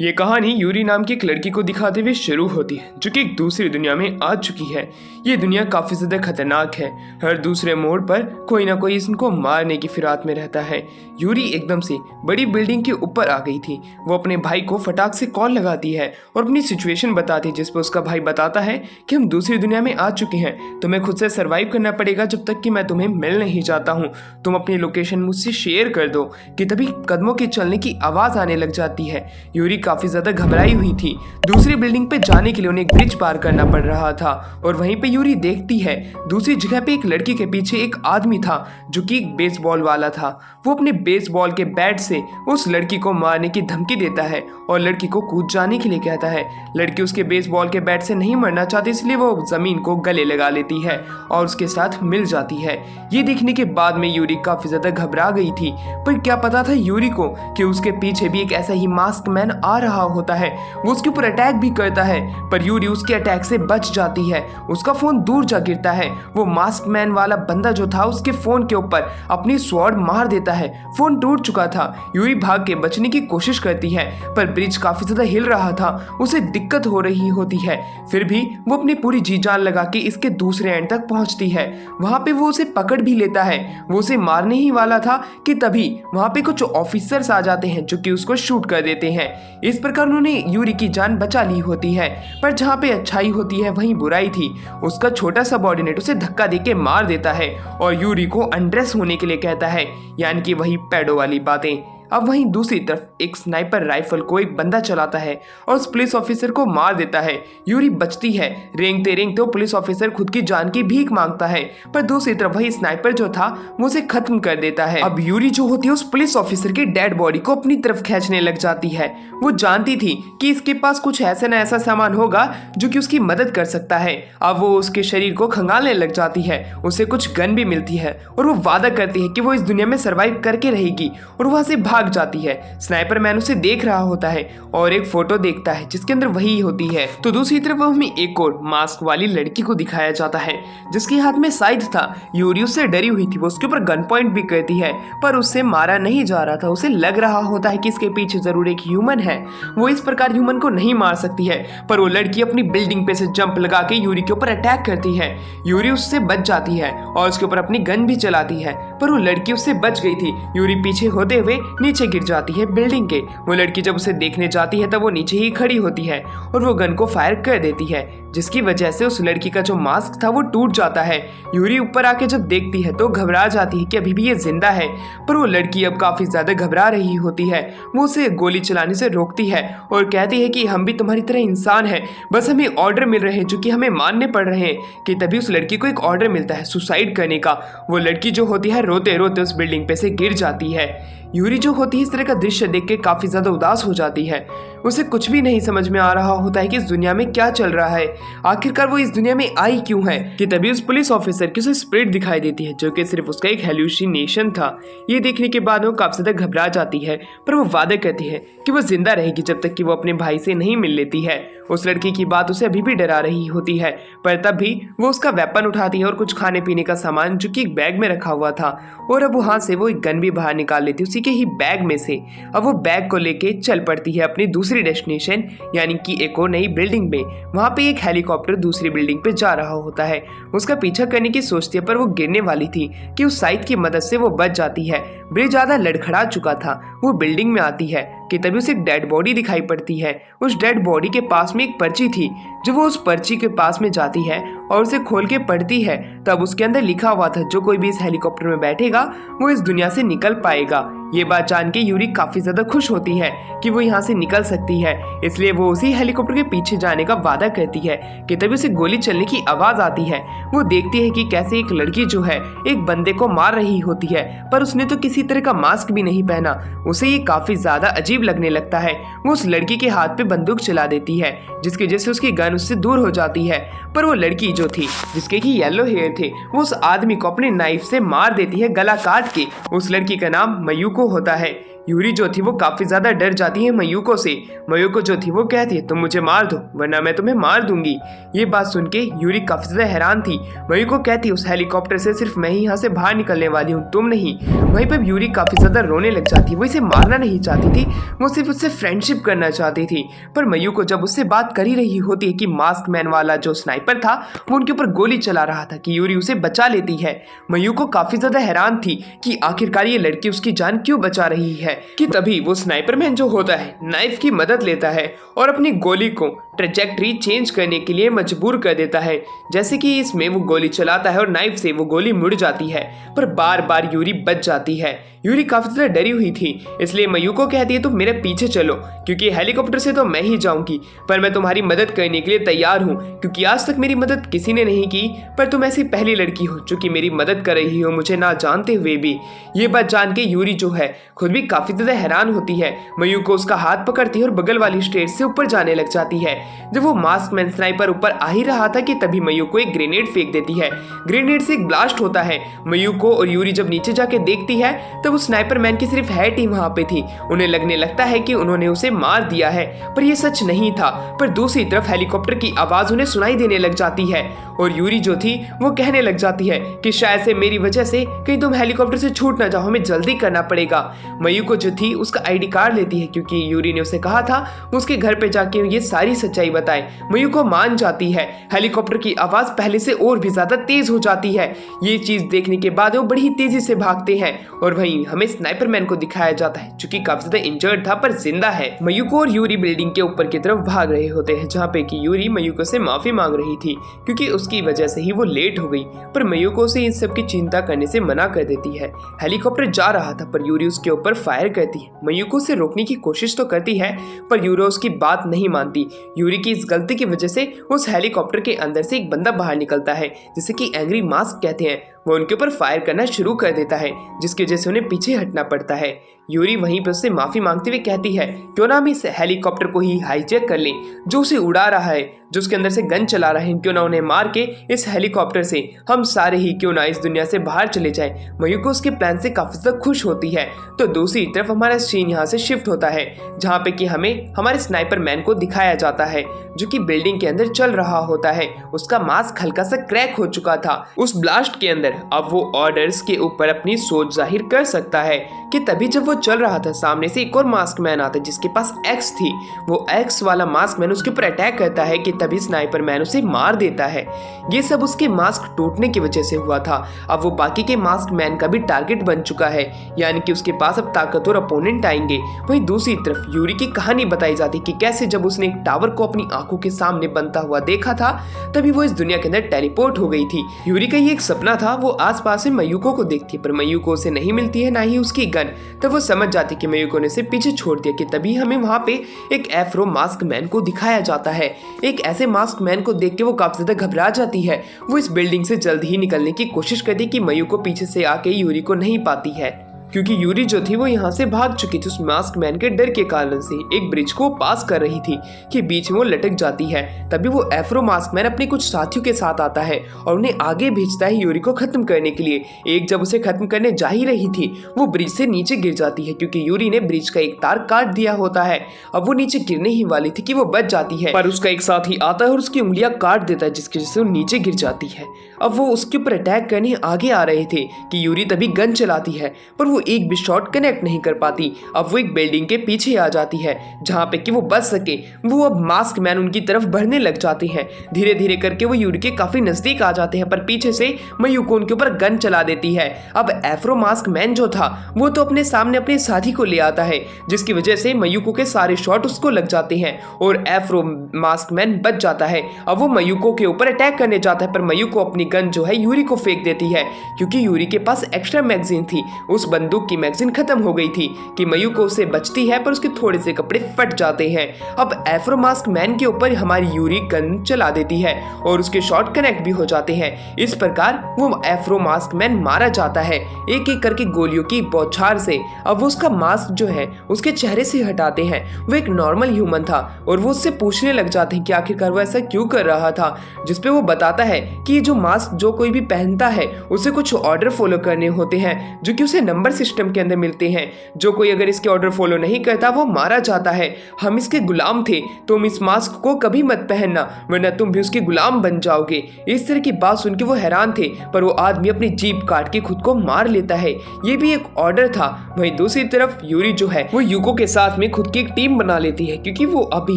ये कहानी यूरी नाम की एक लड़की को दिखाते हुए शुरू होती है जो कि एक दूसरी दुनिया में आ चुकी है। ये दुनिया काफ़ी ज़्यादा खतरनाक है। हर दूसरे मोड़ पर कोई ना कोई इसको मारने की फिराक में रहता है। यूरी एकदम से बड़ी बिल्डिंग के ऊपर आ गई थी। वो अपने भाई को फटाक से कॉल लगाती है और अपनी सिचुएशन बताती है, जिस पर उसका भाई बताता है कि हम दूसरी दुनिया में आ चुके हैं, तुम्हें खुद से सर्वाइव करना पड़ेगा जब तक कि मैं तुम्हें मिल नहीं जाता हूँ। तुम अपनी लोकेशन मुझसे शेयर कर दो। कि तभी कदमों के चलने की आवाज़ आने लग जाती है। यूरी काफ़ी ज़्यादा घबराई हुई थी। दूसरी बिल्डिंग पे जाने के लिए उन्हें एक ब्रिज पार करना पड़ रहा था और वहीं पे यूरी देखती है दूसरी जगह पे एक लड़की के पीछे एक आदमी था जो कि एक बेसबॉल वाला था। वो अपने बेसबॉल के बैट से उस लड़की को मारने की धमकी देता है और लड़की को कूद जाने के लिए कहता है। लड़की उसके बेसबॉल के बैट से नहीं मरना चाहती, इसलिए वो ज़मीन को गले लगा लेती है और उसके साथ मिल जाती है। ये देखने के बाद में यूरी काफ़ी ज़्यादा घबरा गई थी, पर क्या पता था यूरी को कि उसके पीछे भी एक ऐसा ही मास्क मैन आ रहा होता है। वो उसके ऊपर अटैक भी करता है, पर यूरी उसके अटैक से बच जाती है। उसका फोन दूर जा गिरता है। वो मास्क मैन वाला बंदा जो था उसके फोन के ऊपर अपनी स्वॉर्ड मार देता है। फोन टूट चुका था। यूरी भाग के बचने की कोशिश करती है, पर ब्रिज काफी ज्यादा हिल रहा था, उसे दिक्कत हो रही होती है। फिर भी वो अपनी पूरी जी जान लगा के इसके दूसरे एंड तक पहुंचती है। वहां पे वो उसे पकड़ भी लेता है। वो उसे मारने ही वाला था कि तभी वहां पे कुछ ऑफिसर्स आ जाते हैं जो कि उसको शूट कर देते हैं। इस प्रकार उन्होंने यूरी की जान बचा ली होती है। पर जहाँ पे अच्छाई होती है वहीं बुराई थी। उसका छोटा सबऑर्डिनेट उसे धक्का देके मार देता है और यूरी को अनड्रेस होने के लिए कहता है, यानी कि वही पैडो वाली बातें। अब वहीं दूसरी तरफ एक स्नाइपर राइफल को एक बंदा चलाता है और उस पुलिस ऑफिसर को मार देता है। यूरी बचती है। रेंगते रेंगते पुलिस ऑफिसर खुद की जान की भीख मांगता है, पर दूसरी तरफ वही स्नाइपर जो था वो उसे खत्म कर देता है। अब यूरी जो होती है उस पुलिस ऑफिसर की डेड बॉडी को अपनी तरफ खींचने लग जाती है। वो जानती थी कि इसके पास कुछ ऐसा न ऐसा सामान होगा जो कि उसकी मदद कर सकता है। अब वो उसके शरीर को खंगालने लग जाती है। उसे कुछ गन भी मिलती है और वो वादा करती है कि वो इस दुनिया में सर्वाइव करके रहेगी और वहां से भाग जाती है। स्नाइपर मैन उसे देख रहा होता है और एक फोटो देखता है जिसके अंदर वही होती है। तो दूसरी तरफ हमें एक और मास्क वाली लड़की को दिखाया जाता है जिसके हाथ में साइड था। यूरी उससे डरी हुई थी। वो उसके ऊपर गन पॉइंट भी करती है, पर उससे मारा नहीं जा रहा था। उसे लग रहा होता है कि इसके पीछे जरूर एक ह्यूमन है। वो इस प्रकार ह्यूमन को नहीं मार सकती है, पर वो लड़की अपनी बिल्डिंग पे से जंप लगा के यूरी के ऊपर अटैक करती है। यूरी उससे बच जाती है और उसके ऊपर अपनी गन भी चलाती है, पर वो लड़की उससे बच गई थी। यूरी पीछे होते हुए नीचे गिर जाती है बिल्डिंग के। वो लड़की जब उसे देखने जाती है तब वो नीचे ही खड़ी होती है और वो गन को फायर कर देती है, जिसकी वजह से उस लड़की का जो मास्क था वो टूट जाता है। यूरी ऊपर आके जब देखती है तो घबरा जाती है कि अभी भी ये जिंदा है, पर वो लड़की अब काफी ज्यादा घबरा रही होती है। वो उसे गोली चलाने से रोकती है और कहती है कि हम भी तुम्हारी तरह इंसान हैं, बस हमें ऑर्डर मिल रहे हैं जो कि हमें मानने पड़ रहे हैं। कि तभी उस लड़की को एक ऑर्डर मिलता है सुसाइड करने का। वो लड़की जो होती है रोते रोते उस बिल्डिंग पे से गिर जाती है। यूरी जो होती है इस तरह का दृश्य देख के काफी ज्यादा उदास हो जाती है। उसे कुछ भी नहीं समझ में आ रहा होता है कि इस दुनिया में क्या चल रहा है, आखिरकार वो इस दुनिया में आई क्यों है। कि तभी उस पुलिस ऑफिसर की उसे स्पिरिट दिखाई देती है जो कि सिर्फ उसका एक हेल्यूसिनेशन था। ये देखने के बाद वो काफी ज्यादा घबरा जाती है, पर वो वादा करती है कि वो जिंदा रहेगी जब तक कि वो अपने भाई से नहीं मिल लेती है। उस लड़की की बात उसे अभी भी डरा रही होती है, पर तब भी वो उसका वेपन उठाती है और कुछ खाने पीने का सामान जो कि एक बैग में रखा हुआ था, और अब वहां से वो एक गन भी बाहर निकाल लेती है उसी के ही बैग में से। अब वो बैग को लेके चल पड़ती है अपनी दूसरी डेस्टिनेशन, यानी कि एक और नई बिल्डिंग में। वहां पे एक हेलीकॉप्टर दूसरी बिल्डिंग पे जा रहा होता है। उसका पीछा करने की सोचती है, पर वो गिरने वाली थी कि उस साइड की मदद से वो बच जाती है। ब्रिज ज्यादा लड़खड़ा चुका था। वो बिल्डिंग में आती है कि तभी उसे एक डेड बॉडी दिखाई पड़ती है। उस डेड बॉडी के पास में एक पर्ची थी। जब वो उस पर्ची के पास में जाती है और उसे खोल के पढ़ती है, तब उसके अंदर लिखा हुआ था जो कोई भी इस हेलीकॉप्टर में बैठेगा वो इस दुनिया से निकल पाएगा। ये बात जान के यूरी काफी ज्यादा खुश होती है कि वो यहाँ से निकल सकती है, इसलिए वो उसी हेलीकॉप्टर के पीछे जाने का वादा करती है। कि तभी उसे गोली चलने की आवाज आती है। वो देखती है कि कैसे एक लड़की जो है एक बंदे को मार रही होती है, पर उसने तो किसी तरह का मास्क भी नहीं पहना। उसे ये काफी ज्यादा अजीब लगने लगता है। वो उस लड़की के हाथ पे बंदूक चला देती है, जिसकी वजह से उसकी गन उससे दूर हो जाती है। पर वो लड़की जो थी जिसके की येलो हेयर थे वो उस आदमी को अपने नाइफ से मार देती है गला काट के। उस लड़की का नाम मयूको होता है। यूरी जो थी वो काफी ज्यादा डर जाती है मयूको से। मयूको जो थी वो कहती है तुम मुझे मार दो वरना मैं तुम्हें मार दूंगी। ये बात सुन के यूरी काफी ज्यादा हैरान थी। मयूको कहती है उस हेलीकॉप्टर से सिर्फ मैं ही यहाँ से बाहर निकलने वाली हूँ, तुम नहीं। वहीं पर यूरी काफी ज्यादा रोने लग जाती है। वो इसे मारना नहीं चाहती थी, वो सिर्फ उससे फ्रेंडशिप करना चाहती थी। पर मयूको जब उससे बात कर ही रही होती है कि मास्क मैन वाला जो स्नाइपर था वो उनके ऊपर गोली चला रहा था कि यूरी उसे बचा लेती है। मयूको काफी ज्यादा हैरान थी कि आखिरकार ये लड़की उसकी जान क्यों बचा रही है। कि तभी वो स्नाइपर मैन जो होता है नाइफ की मदद लेता है और अपनी गोली को ट्रेजेक्टरी चेंज करने के लिए मजबूर कर देता है। जैसे कि इसमें वो गोली चलाता है और नाइफ से वो गोली मुड़ जाती है, पर बार बार यूरी बच जाती है। यूरी काफी ज्यादा डरी हुई थी, इसलिए मयूको कहती है तुम मेरे पीछे चलो क्योंकि हेलीकॉप्टर से तो मैं ही जाऊंगी, पर मैं तुम्हारी मदद करने के लिए तैयार हूँ क्योंकि आज तक मेरी मदद किसी ने नहीं की, पर तुम ऐसी पहली लड़की हो जो कि मेरी मदद कर रही हो मुझे ना जानते हुए भी। ये बात जान के यूरी जो है खुद भी काफी ज्यादा हैरान होती है। मयूको उसका हाथ पकड़ती है और बगल वाली स्टेज से ऊपर जाने लग जाती है। जब वो मास्क मैन स्नाइपर ऊपर आ ही रहा था कि तभी मयूको एक ग्रेनेड फेंक देती है। ग्रेनेड से एक ब्लास्ट होता है। मयूको और यूरी जब नीचे जाके देखती है तब उस स्नाइपर मैन की सिर्फ हेड ही वहां पे थी। उन्हें लगने लगता है कि उन्होंने उसे मार दिया है, पर यह सच नहीं था। पर दूसरी तरफ हेलीकॉप्टर की आवाज उन्हें सुनाई देने लग जाती है और यूरी जो थी वो कहने लग जाती है कि शायद से मेरी वजह से कहीं तुम हेलीकॉप्टर से छूट ना जाओ, हमें जल्दी करना पड़ेगा। मयूको जो थी उसका आईडी कार्ड लेती है क्योंकि यूरी ने उसे कहा था उसके घर पे जाके ये सारी सच्चाई बताए। मयूको मान जाती है। हेलीकॉप्टर की आवाज पहले से और भी ज्यादा तेज हो जाती है। ये चीज देखने के बाद वो बड़ी तेजी से भागते हैं और वहीं हमें स्नाइपर मैन को दिखाया जाता है जो कि काफी ज्यादा इंजर्ड था पर जिंदा है। मयूको और यूरी बिल्डिंग के ऊपर की तरफ भाग रहे होते हैं जहाँ पे कि यूरी मयूको से माफी मांग रही थी क्योंकि उसकी वजह से ही वो लेट हो गई, पर मयूको से इन सब की चिंता करने से मना कर देती है। हेलीकॉप्टर जा रहा था पर यूरी उसके ऊपर फायर करती है। मयूको से रोकने की कोशिश तो करती है पर यूरी उसकी बात नहीं मानती। यूरी की इस गलती की वजह से उस हेलीकॉप्टर के अंदर से एक बंदा बाहर निकलता है जिसे कि एंग्री मास्क कहते हैं। वो उनके ऊपर फायर करना शुरू कर देता है जिसकी वजह से उन्हें पीछे हटना पड़ता है। यूरी वहीं पर उससे माफी मांगते हुए कहती है क्यों ना हम इस हेलीकॉप्टर को ही हाईजैक कर लें जो उसे उड़ा रहा है, जो उसके अंदर से गन चला रहे हैं, क्यों ना उन्हें मार के इस हेलीकॉप्टर से हम सारे ही क्यों ना इस दुनिया से बाहर चले जाएं। मयूको उसके प्लान से काफी ज्यादा खुश होती है। तो दूसरी तरफ हमारा सीन यहाँ से शिफ्ट होता है जहाँ पे कि हमें हमारे स्नाइपर मैन को दिखाया जाता है जो कि बिल्डिंग के अंदर चल रहा होता है। उसका मास्क हल्का सा क्रैक हो चुका था उस ब्लास्ट के अंदर। अब वो ऑर्डर्स के ऊपर अपनी सोच जाहिर कर सकता है कि तभी जब वो चल रहा था सामने से एक और मास्क मैन आता है जिसके पास एक्स थी। वो एक्स वाला मास्क मैन उसके ऊपर अटैक करता है कि तभी स्नाइपर मैन उसे मार देता है। ये सब उसके मास्क टूटने की वजह से हुआ था। अब वो बाकी के मास्क मैन का भी टारगेट बन चुका है, यानी कि उसके पास अब ताकतवर अपोनेंट आएंगे। वहीं दूसरी तरफ यूरी की कहानी बताई जाती कि कैसे जब उसने एक टावर को अपनी आंखों के सामने बनता हुआ देखा था तभी वो इस दुनिया के अंदर टेलीपोर्ट हो गई थी। यूरी का ये एक सपना था। वो आसपास में मयूको को देखती है पर मयूको उसे नहीं मिलती है ना ही उसकी गन। तब वो समझ जाती कि मयूको ने उसे पीछे छोड़ दिया कि तभी हमें वहां पे एक एफ्रो मास्क मैन को दिखाया जाता है। एक ऐसे मास्क मैन को देख के वो काफी ज्यादा घबरा जाती है। वो इस बिल्डिंग से जल्द ही निकलने की कोशिश करती कि मयूको पीछे से आके यूरी को नहीं पाती है क्योंकि यूरी जो थी वो यहाँ से भाग चुकी थी उस मास्क मैन के डर के कारण से। एक ब्रिज को पास कर रही थी कि बीच में वो लटक जाती है। तभी वो एफ्रो मास्क मैन अपने कुछ साथियों के साथ आता है और उन्हें आगे भेजता है यूरी को खत्म करने के लिए। एक जब उसे खत्म करने जा ही रही थी वो ब्रिज से नीचे गिर जाती है क्योंकि यूरी ने ब्रिज का एक तार काट दिया होता है। अब वो नीचे गिरने ही वाली थी कि वो बच जाती है पर उसका एक साथी आता है और उसकी उंगलियां काट देता है जिसकी वजह से वो नीचे गिर जाती है। अब वो उसके ऊपर अटैक करने आगे आ रहे थे कि यूरी तभी गन चलाती है पर वो एक भी शॉट कनेक्ट नहीं कर पाती। अब वो एक बिल्डिंग के पीछे आ जाती है जहां पे कि वो बच सके। वो अब मास्क मैन उनकी तरफ बढ़ने लग जाते हैं। धीरे धीरे करके वो यूरी के काफी नजदीक आ जाते हैं पर पीछे से मयूको उनके ऊपर गन चला देती है। अब एफ्रो मास्क मैन जो था वो तो अपने सामने अपने साथी को ले आता है जिसकी वजह से मयूको के सारे शॉट उसको लग जाते हैं और एफ्रो मास्क मैन बच जाता है। अब वो मयूको के ऊपर अटैक करने जाता है पर मयूको अपनी गन जो है यूरी को फेंक देती है क्योंकि यूरी के पास एक्स्ट्रा मैगजीन थी। उस बंदूक की मैगजीन खत्म हो गई थी कि मयूको उससे बचती है पर उसके थोड़े से कपड़े फट जाते हैं। अब एफ्रो मास्क मैन के ऊपर हमारी यूरी गन चला देती है और उसके शॉट कनेक्ट भी हो जाते हैं। इस प्रकार वो एफ्रो मास्क मैन मारा जाता है एक एक करके गोलियों की बौछार से। अब वो उसका मास्क जो है उसके चेहरे से हटाते हैं। वो एक नॉर्मल ह्यूमन था और वो उससे पूछने लग जाते हैं कि आखिरकार वो ऐसा क्यों कर रहा था, जिसपे वो बताता है कि ये जो मास्क जो कोई भी पहनता है उसे कुछ ऑर्डर फॉलो करने होते हैं जो कि उसे नंबर समर सिस्टम के अंदर मिलते हैं। जो कोई अगर इसके ऑर्डर फॉलो नहीं करता वो मारा जाता है। हम इसके गुलाम थे, तुम इस मास्क को कभी मत पहनना वरना तुम भी उसके गुलाम बन जाओगे। इस तरह की बात सुन के वो हैरान थे, पर वो आदमी अपनी जीभ काट के खुद को मार लेता है। ये भी एक ऑर्डर था। वहीं दूसरी तरफ यूरी जो है वो यूको के साथ में खुद की एक टीम बना लेती है, क्योंकि वो अभी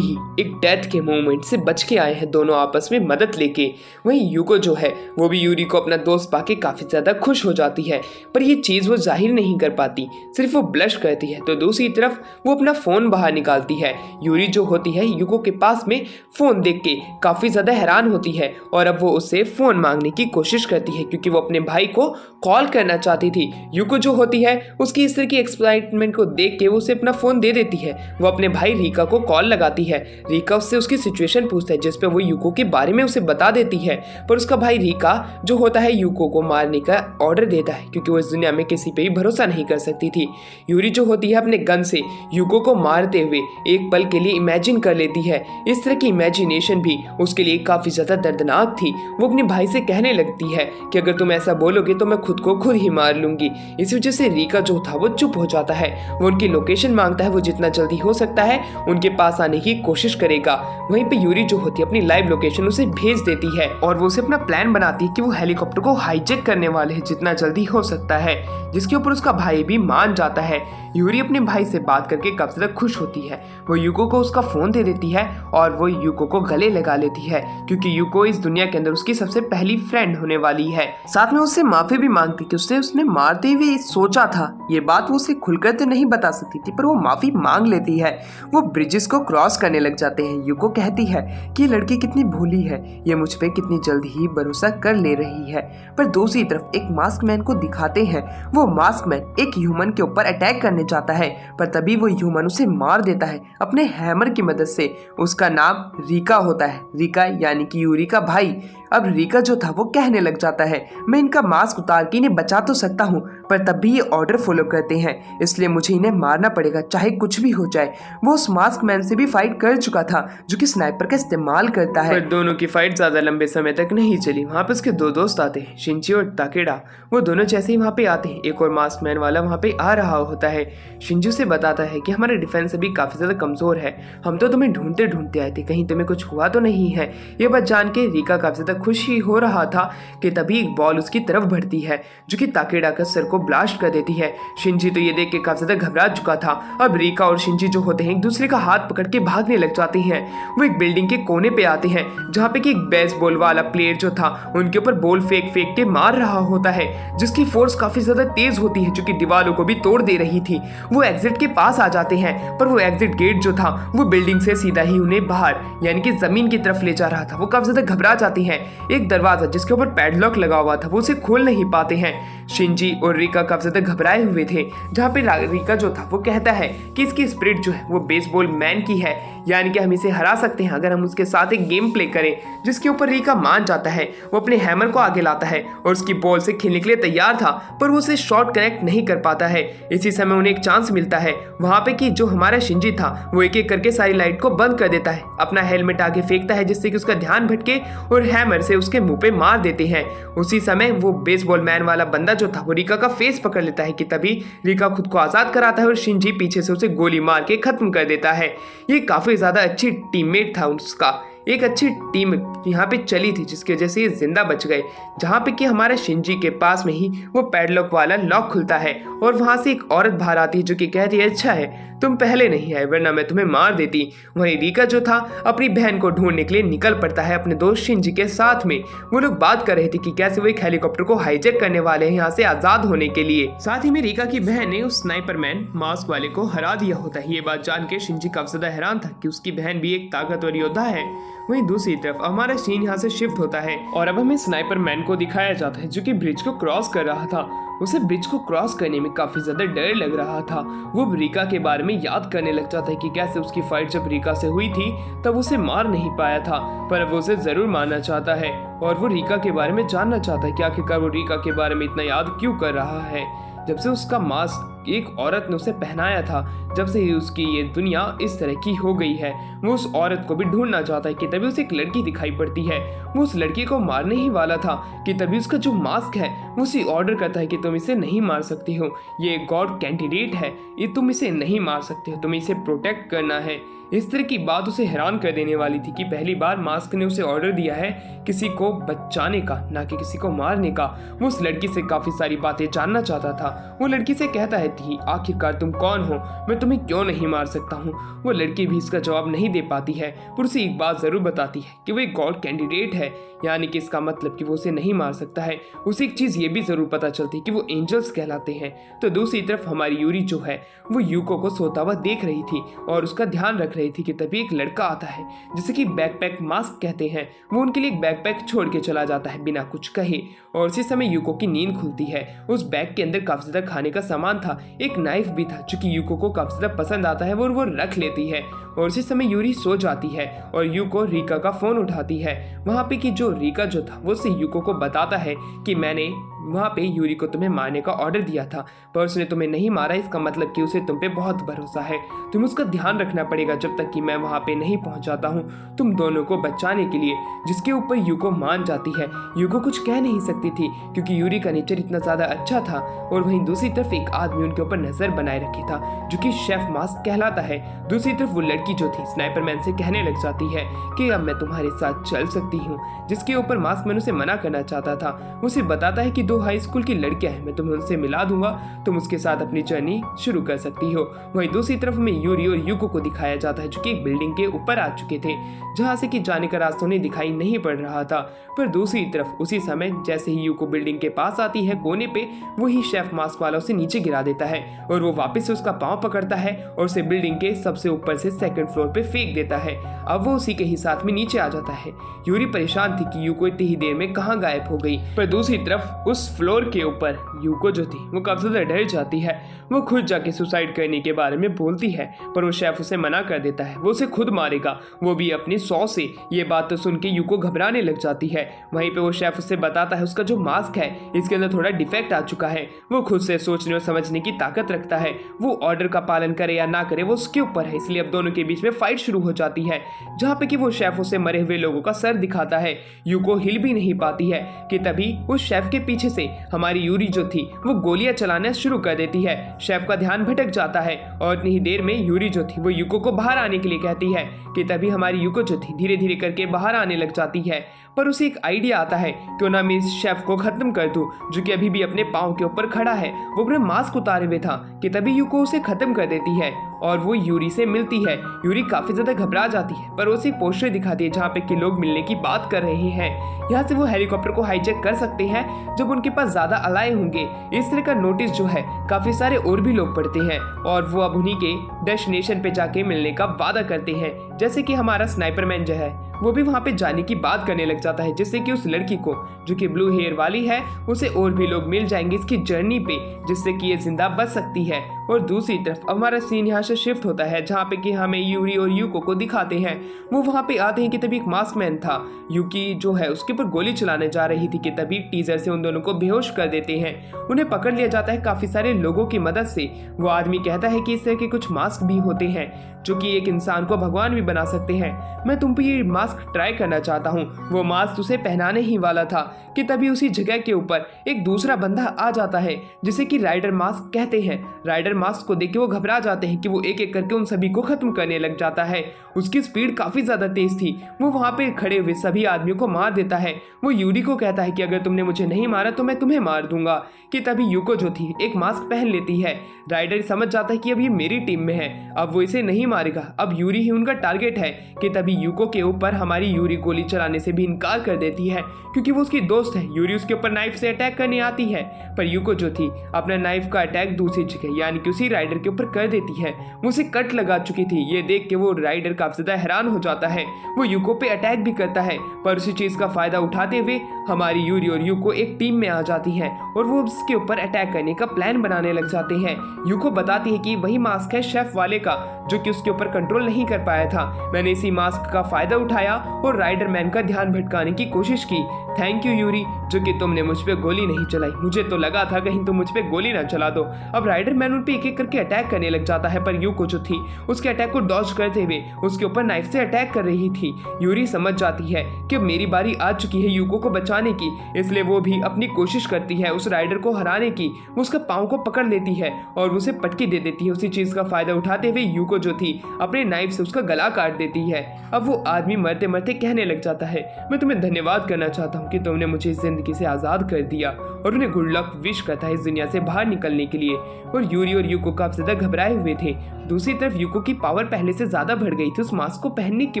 ही एक डेथ के मोमेंट से बच के आए हैं, दोनों आपस में मदद लेके। वहीं यूको जो है वो भी यूरी को अपना दोस्त पाके काफी ज्यादा खुश हो जाती है, पर ये चीज वो जाहिर नहीं कर पाती, सिर्फ वो ब्लश करती है। तो दूसरी तरफ वो अपना फोन बाहर निकालती है। यूरी जो होती है यूको के पास में फोन देख के काफी ज्यादा हैरान होती है और अब वो उससे फोन मांगने की कोशिश करती है, क्योंकि वो अपने भाई को कॉल करना चाहती थी। यूको जो होती है उसकी इस तरह की एक्साइटमेंट को देख के वो उसे अपना फोन दे देती है। वो अपने भाई रीका को कॉल लगाती है। रीका उससे उसकी सिचुएशन पूछता है, जिसपे वो यूको के बारे में उसे बता देती है, पर उसका भाई रीका जो होता है यूको को मारने का ऑर्डर देता है, क्योंकि वो इस दुनिया में किसी पे भी भरोसा नहीं कर सकती थी। यूरी जो होती है अपने गन से यूको को मारते हुए एक पल के लिए इमेजिन कर लेती है। इस तरह की इमेजिनेशन भी उसके लिए काफी ज्यादा दर्दनाक थी। वो अपने भाई से कहने लगती है कि अगर तुम ऐसा बोलोगे तो मैं खुद को खुद ही मार लूंगी। इस वजह से रीका जो था वो चुप हो जाता है। वो उनकी लोकेशन मांगता है, वो जितना जल्दी हो सकता है उनके पास आने की कोशिश करेगा। वहीं पे यूरी जो होती है अपनी लाइव लोकेशन उसे भेज देती है और वो उसे अपना प्लान बनाती है कि वो हेलीकॉप्टर को हाईजैक करने वाले हैं जितना जल्दी हो सकता है, जिसके ऊपर उसका भाई भी मान जाता है। यूरी अपने भाई से बात करके काफी ज्यादा खुश होती है। वो यूको को उसका फोन दे देती है और वो यूको को गले लगा लेती है, क्योंकि यूको इस दुनिया के अंदर उसकी सबसे पहली फ्रेंड होने वाली है। साथ में उससे माफी भी मांगती कि उसने मारते हुए सोचा था। ये बात वो उसे खुलकर तो नहीं बता सकती थी, पर वो माफी मांग लेती है। वो ब्रिजेस को क्रॉस करने लग जाते हैं। यूको कहती है कि ये लड़की कितनी भोली है, ये मुझ पे कितनी जल्दी ही भरोसा कर ले रही है। पर दूसरी तरफ एक मास्क मैन को दिखाते हैं। वो मास्क मैन एक ह्यूमन के ऊपर अटैक करने जाता है, पर तभी वो ह्यूमन उसे मार देता है अपने हैमर की मदद से। उसका नाम रीका होता है, रीका यानी कि यूरी का भाई। अब रीका जो था वो कहने लग जाता है, मैं इनका मास्क उतार के इन्हें बचा तो सकता हूँ, पर तब भी ये ऑर्डर फॉलो करते हैं, इसलिए मुझे इन्हें मारना पड़ेगा चाहे कुछ भी हो जाए। वो उस मास्क मैन से भी फाइट कर चुका था जो कि स्नाइपर का इस्तेमाल करता है। पर दोनों की फाइट ज्यादा लंबे समय तक नहीं चली। वहाँ पे उसके दो दोस्त आते हैं, शिंची और ताकेडा। वो दोनों जैसे ही वहाँ पे आते हैं, एक और मास्क मैन वाला वहाँ पे आ रहा होता है। शिंजू से बताता है कि हमारा डिफेंस अभी काफी ज्यादा कमजोर है, हम तो तुम्हें ढूंढते ढूंढते आए थे, कहीं तुम्हें कुछ हुआ तो नहीं है। ये बात जान के रीका काफी ज्यादा खुश ही हो रहा था कि तभी एक बॉल उसकी तरफ बढ़ती है जो कि ताकेडा का सर को ब्लास्ट कर देती है। शिंजी तो ये देख के काफी ज्यादा घबरा चुका था। अब रीका और शिंजी जो होते हैं एक दूसरे का हाथ पकड़ के भागने लग जाते हैं। वो एक बिल्डिंग के कोने पे आते हैं जहाँ पे कि एक बेसबॉल वाला प्लेयर जो था उनके ऊपर बॉल फेंक फेंक के मार रहा होता है, जिसकी फोर्स काफी ज्यादा तेज होती है जो कि दीवारों को भी तोड़ दे रही थी। वो एग्जिट के पास आ जाते हैं, पर वो एग्जिट गेट जो था वो बिल्डिंग से सीधा ही उन्हें बाहर यानी कि जमीन की तरफ ले जा रहा था। वो काफी ज्यादा घबरा जाती हैं। एक दरवाजा जिसके ऊपर पैडलॉक लगा हुआ था वो उसे खोल नहीं पाते हैं। शिंजी और रीका काफी ज्यादा घबराए हुए थे, जहाँ पे रीका जो था वो कहता है कि इसकी स्पिरिट जो है वो बेसबॉल मैन की है, यानी कि हम इसे हरा सकते हैं अगर हम उसके साथ एक गेम प्ले करें, जिसके ऊपर रीका मान जाता है। वो अपने हैमर को आगे लाता है और उसकी बॉल से खेलने के लिए तैयार था, पर वो उसे शॉट कनेक्ट नहीं कर पाता है। इसी समय उन्हें एक चांस मिलता है वहां पे कि जो हमारा शिंजी था वो एक एक करके सारी लाइट को बंद कर देता है, अपना हेलमेट आगे फेंकता है जिससे कि उसका ध्यान भटके और हैमर से उसके मुंह पे मार देते हैं। उसी समय वो बेसबॉल मैन वाला बंदा जो था वो रीका का फेस पकड़ लेता है कि तभी रीका खुद को आजाद कराता है और शिंजी पीछे से उसे गोली मार के खत्म कर देता है। ये काफी ज्यादा अच्छी टीममेट था उसका, एक अच्छी टीम यहाँ पे चली थी जिसकी वजह से ये जिंदा बच गए। जहाँ पे कि हमारे शिंजी के पास में ही वो पैडलॉक वाला लॉक खुलता है और वहाँ से एक औरत बाहर आती है जो कि कहती है अच्छा है तुम पहले नहीं आए वरना मैं तुम्हें मार देती। वहीं रीका जो था अपनी बहन को ढूंढने के लिए निकल पड़ता है अपने दोस्त शिंजी के साथ में। वो लोग बात कर रहे थे कि कैसे वो एक हेलीकॉप्टर को हाईजैक करने वाले हैं यहाँ से आजाद होने के लिए। साथ ही में रीका की बहन ने उस स्नाइपर मैन मास्क वाले को हरा दिया होता है। ये बात जान के शिंजी काफी ज्यादा हैरान था कि उसकी बहन भी एक ताकतवर योद्धा है। वहीं दूसरी तरफ हमारा सीन यहाँ से शिफ्ट होता है और अब हमें स्नाइपर मैन को दिखाया जाता है जो कि ब्रिज को क्रॉस कर रहा था। उसे ब्रिज को क्रॉस करने में काफी ज्यादा डर लग रहा था। वो रीका के बारे में याद करने लग जाता है कि कैसे उसकी फाइट जब रीका से हुई थी तब उसे मार नहीं पाया था, पर अब वो उसे जरूर मारना चाहता है और वो रीका के बारे में जानना चाहता है कि आखिरकार वो रीका के बारे में इतना याद क्यों कर रहा है। जब से उसका मास्क एक औरत ने उसे पहनाया था, जब से ही उसकी ये दुनिया इस तरह की हो गई है। वो उस औरत को भी ढूंढना चाहता है कि तभी उसे एक लड़की दिखाई पड़ती है। वो उस लड़की को मारने ही वाला था कि तभी उसका जो मास्क है वो उसे ऑर्डर करता है कि तुम इसे नहीं मार सकती हो, ये गॉड कैंडिडेट है, ये तुम इसे नहीं मार सकते हो, तुम्हें इसे प्रोटेक्ट करना है। इस तरह की बात उसे हैरान कर देने वाली थी कि पहली बार मास्क ने उसे ऑर्डर दिया है किसी को बचाने का, ना कि किसी को मारने का। वो उस लड़की से काफी सारी बातें जानना चाहता था। वो लड़की से कहता है कि आखिरकार तुम कौन हो, मैं तुम्हें क्यों नहीं मार सकता हूँ। वो लड़की भी इसका जवाब नहीं दे पाती है, पर उसे एक बात जरूर बताती है कि वो एक गॉड कैंडिडेट है, यानी कि इसका मतलब कि वो उसे नहीं मार सकता है। उसे एक चीज ये भी जरूर पता चलती है कि वो एंजल्स कहलाते हैं। तो दूसरी तरफ हमारी यूरी जो है वो यूको को सोता हुआ देख रही थी और उसका ध्यान रख रही थी कि तभी एक लड़का आता है जिसे कि बैकपैक मास्क कहते हैं। वो उनके लिए एक बैकपैक छोड़ के चला जाता है बिना कुछ कहे, और उसी समय यूको की नींद खुलती है। उस बैग के अंदर काफी ज्यादा खाने का सामान था, एक नाइफ भी था जो कि यूको को काफी ज्यादा पसंद आता है, वो रख लेती है। और उसी समय यूरी सो जाती है और यूको रीका का फोन उठाती है। वहां पे कि जो रीका जो था वो उसे यूको को बताता है कि मैंने वहाँ पे यूरी को तुम्हें मारने का ऑर्डर दिया था, पर उसने तुम्हें नहीं मारा, इसका मतलब कि उसे तुम पे बहुत भरोसा है। तुम्हें उसका ध्यान रखना पड़ेगा जब तक कि मैं वहाँ पे नहीं पहुँच जाता हूँ तुम दोनों को बचाने के लिए। जिसके ऊपर यूको मान जाती है। यूको कुछ कह नहीं सकती थी क्योंकि यूरी का नेचर इतना ज़्यादा अच्छा था। और वहीं दूसरी तरफ एक आदमी उनके ऊपर नजर बनाए रखे था जो कि शेफ मास्क कहलाता है। दूसरी तरफ वो लड़की जो थी स्नाइपर मैन से कहने लग जाती है कि अब मैं तुम्हारे साथ चल सकती हूँ, जिसके ऊपर मास्क मैन उसे मना करना चाहता था। उसे बताता है कि 2 हाई स्कूल की लड़कियां हैं, मैं तुम्हें उनसे मिला दूंगा, तुम उसके साथ अपनी जर्नी शुरू कर सकती हो। वहीं दूसरी तरफ में यूरी और यूको को दिखाया जाता है जो कि एक बिल्डिंग के ऊपर आ चुके थे, जहां से कि जाने का रास्ता उन्हें दिखाई नहीं पड़ रहा था। पर दूसरी तरफ उसी समय जैसे ही यूको बिल्डिंग के पास आती है कोने पे, वही शेफ मास्क वाला उसे नीचे गिरा देता है और वो वापस से उसका पांव पकड़ता है और उसे बिल्डिंग के सबसे ऊपर से 2nd फ्लोर पे फेंक देता है। अब वो उसी के ही साथ में नीचे आ जाता है। यूरी परेशान थी कि यूको इतनी ही देर में कहाँ गायब हो गई। पर दूसरी तरफ उस फ्लोर के ऊपर यूको जो थी वो काफी ज्यादा डर जाती है। वो खुद जाके सुसाइड करने के बारे में बोलती है, पर वो शेफ उसे मना कर देता है, वो उसे खुद मारेगा, वो भी अपनी 100 से। ये बात तो सुन के यूको घबराने लग जाती है। वहीं पे वो शेफ उसे बताता है उसका जो मास्क है इसके अंदर थोड़ा डिफेक्ट आ चुका है। वो खुद से सोचने और समझने की ताकत रखता है। वो ऑर्डर का पालन करे या ना करे वो उसके ऊपर है, इसलिए अब दोनों के बीच में फाइट शुरू हो जाती है, जहाँ पे कि वो शेफ उसे मरे हुए लोगों का सर दिखाता है। यूको हिल भी नहीं पाती है कि तभी उस शेफ के पीछे से हमारी यूरी जो थी वो गोलियां चलाना शुरू कर देती है। शेफ का ध्यान भटक जाता है और इतनी ही देर में यूरी जो थी वो यूको को बाहर आने के लिए कहती है कि तभी हमारी यूको जो थी धीरे धीरे करके बाहर आने लग जाती है। पर उसे एक आइडिया आता है क्यों ना मैं इस शेफ को खत्म कर दूं जो कि अभी भी अपने पाँव के ऊपर खड़ा है। वो अपने मास्क उतारे हुए था कि तभी यूको उसे खत्म कर देती है और वो यूरी से मिलती है। यूरी काफी ज्यादा घबरा जाती है, पर उसे एक पोस्टर दिखाती है जहाँ पे कि लोग मिलने की बात कर रहे हैं। यहाँ से वो हेलीकॉप्टर को हाईजैक कर सकते हैं जब उनके पास ज्यादा अलाय होंगे। इस तरह का नोटिस जो है काफी सारे और भी लोग पढ़ते हैं और वो अब उन्हीं के डेस्टिनेशन पे जाके मिलने का वादा करते हैं। जैसे कि हमारा स्नाइपर मैन जो है वो भी वहाँ पे जाने की बात करने लग जाता है, जिससे कि उस लड़की को जो कि ब्लू हेयर वाली है उसे और भी लोग मिल जाएंगे इसकी जर्नी पे, जिससे कि ये जिंदा बच सकती है। और दूसरी तरफ अब हमारा सीन यहाँ से शिफ्ट होता है जहाँ पे कि हमें यूरी और यूको को दिखाते हैं। वो वहाँ पे आते हैं कि तभी एक मास्क मैन था, यूकी जो है उसके ऊपर गोली चलाने जा रही थी कि तभी टीजर से उन दोनों को बेहोश कर देते हैं। उन्हें पकड़ लिया जाता है काफी सारे लोगों की मदद से। वो आदमी कहता है कि इस तरह के कुछ मास्क भी होते हैं जो कि एक इंसान को भगवान भी बना सकते हैं, मैं तुम पे ये मास्क ट्राई करना चाहता हूँ। वो मास्क उसे पहनाने ही वाला था कि तभी उसी जगह के ऊपर एक दूसरा बंदा आ जाता है जिसे कि राइडर मास्क कहते हैं। राइडर मास्क को देख के वो घबरा जाते हैं कि वो एक एक करके उन सभी को खत्म करने लग जाता है। उसकी स्पीड काफी ज्यादा तेज थी। वो वहां पे खड़े हुए सभी आदमियों को मार देता है। वो यूरी को कहता है कि अगर तुमने मुझे नहीं मारा तो मैं तुम्हें मार दूंगा, कि तभी यूको जो थी एक मास्क पहन लेती है। राइडर समझ जाता है कि अब ये मेरी टीम में है, अब वो इसे नहीं मारेगा, अब यूरी ही उनका टारगेट है। कि तभी यूको के ऊपर हमारी यूरी गोली चलाने से भी इनकार कर देती है क्योंकि वो उसकी दोस्त है। यूरी उसके ऊपर नाइफ से अटैक करने आती है, पर यूको जो थी अपना नाइफ का अटैक दूसरी जगह यानी कि उसी राइडर के ऊपर कर देती है। वो उसे कट लगा चुकी थी। ये देख के वो राइडर काफी ज्यादा हैरान हो जाता है। वो यूको पे अटैक भी करता है, पर उसी चीज का फायदा उठाते हुए हमारी यूरी और यूको एक टीम में आ जाती है और वो उसके ऊपर अटैक करने का प्लान बनाने लग जाते हैं। यूको बताती है कि वही मास्क है शेफ वाले का जो कि उसके ऊपर कंट्रोल नहीं कर पाया था। मैंने इसी मास्क का फायदा उठाया आया और राइडर मैन का ध्यान भटकाने की कोशिश की। थैंक यू यूरी, जो कि तुमने मुझ पे गोली नहीं चलाई। मुझे तो लगा था कहीं तुम मुझ पे गोली ना चला दो। अब राइडर मैन उन पे एक एक करके अटैक करने लग जाता है, पर यूको जो थी उसके अटैक को डॉज करते हुए उसके ऊपर नाइफ से अटैक कर रही थी। यूरी समझ जाती है कि अब मेरी बारी आ चुकी है यूको को बचाने की, इसलिए वो भी अपनी कोशिश करती है उस राइडर को हराने की। वो उसका पाँव को पकड़ लेती है और उसे पटकी दे देती है। उसी चीज का फायदा उठाते हुए यूको जो थी अपने नाइफ से उसका गला काट देती है। अब वो आदमी मरते मरते कहने लग जाता है, मैं तुम्हें धन्यवाद करना चाहता हूँ कि तुमने मुझे इस जिंदगी से आजाद कर दिया, और उन्हें गुड लक विश करता है इस दुनिया से बाहर निकलने के लिए। और यूरी और यूको काफी ज्यादा घबराए हुए थे। दूसरी तरफ यूको की पावर पहले से ज्यादा बढ़ गई थी उस मास्क को पहनने की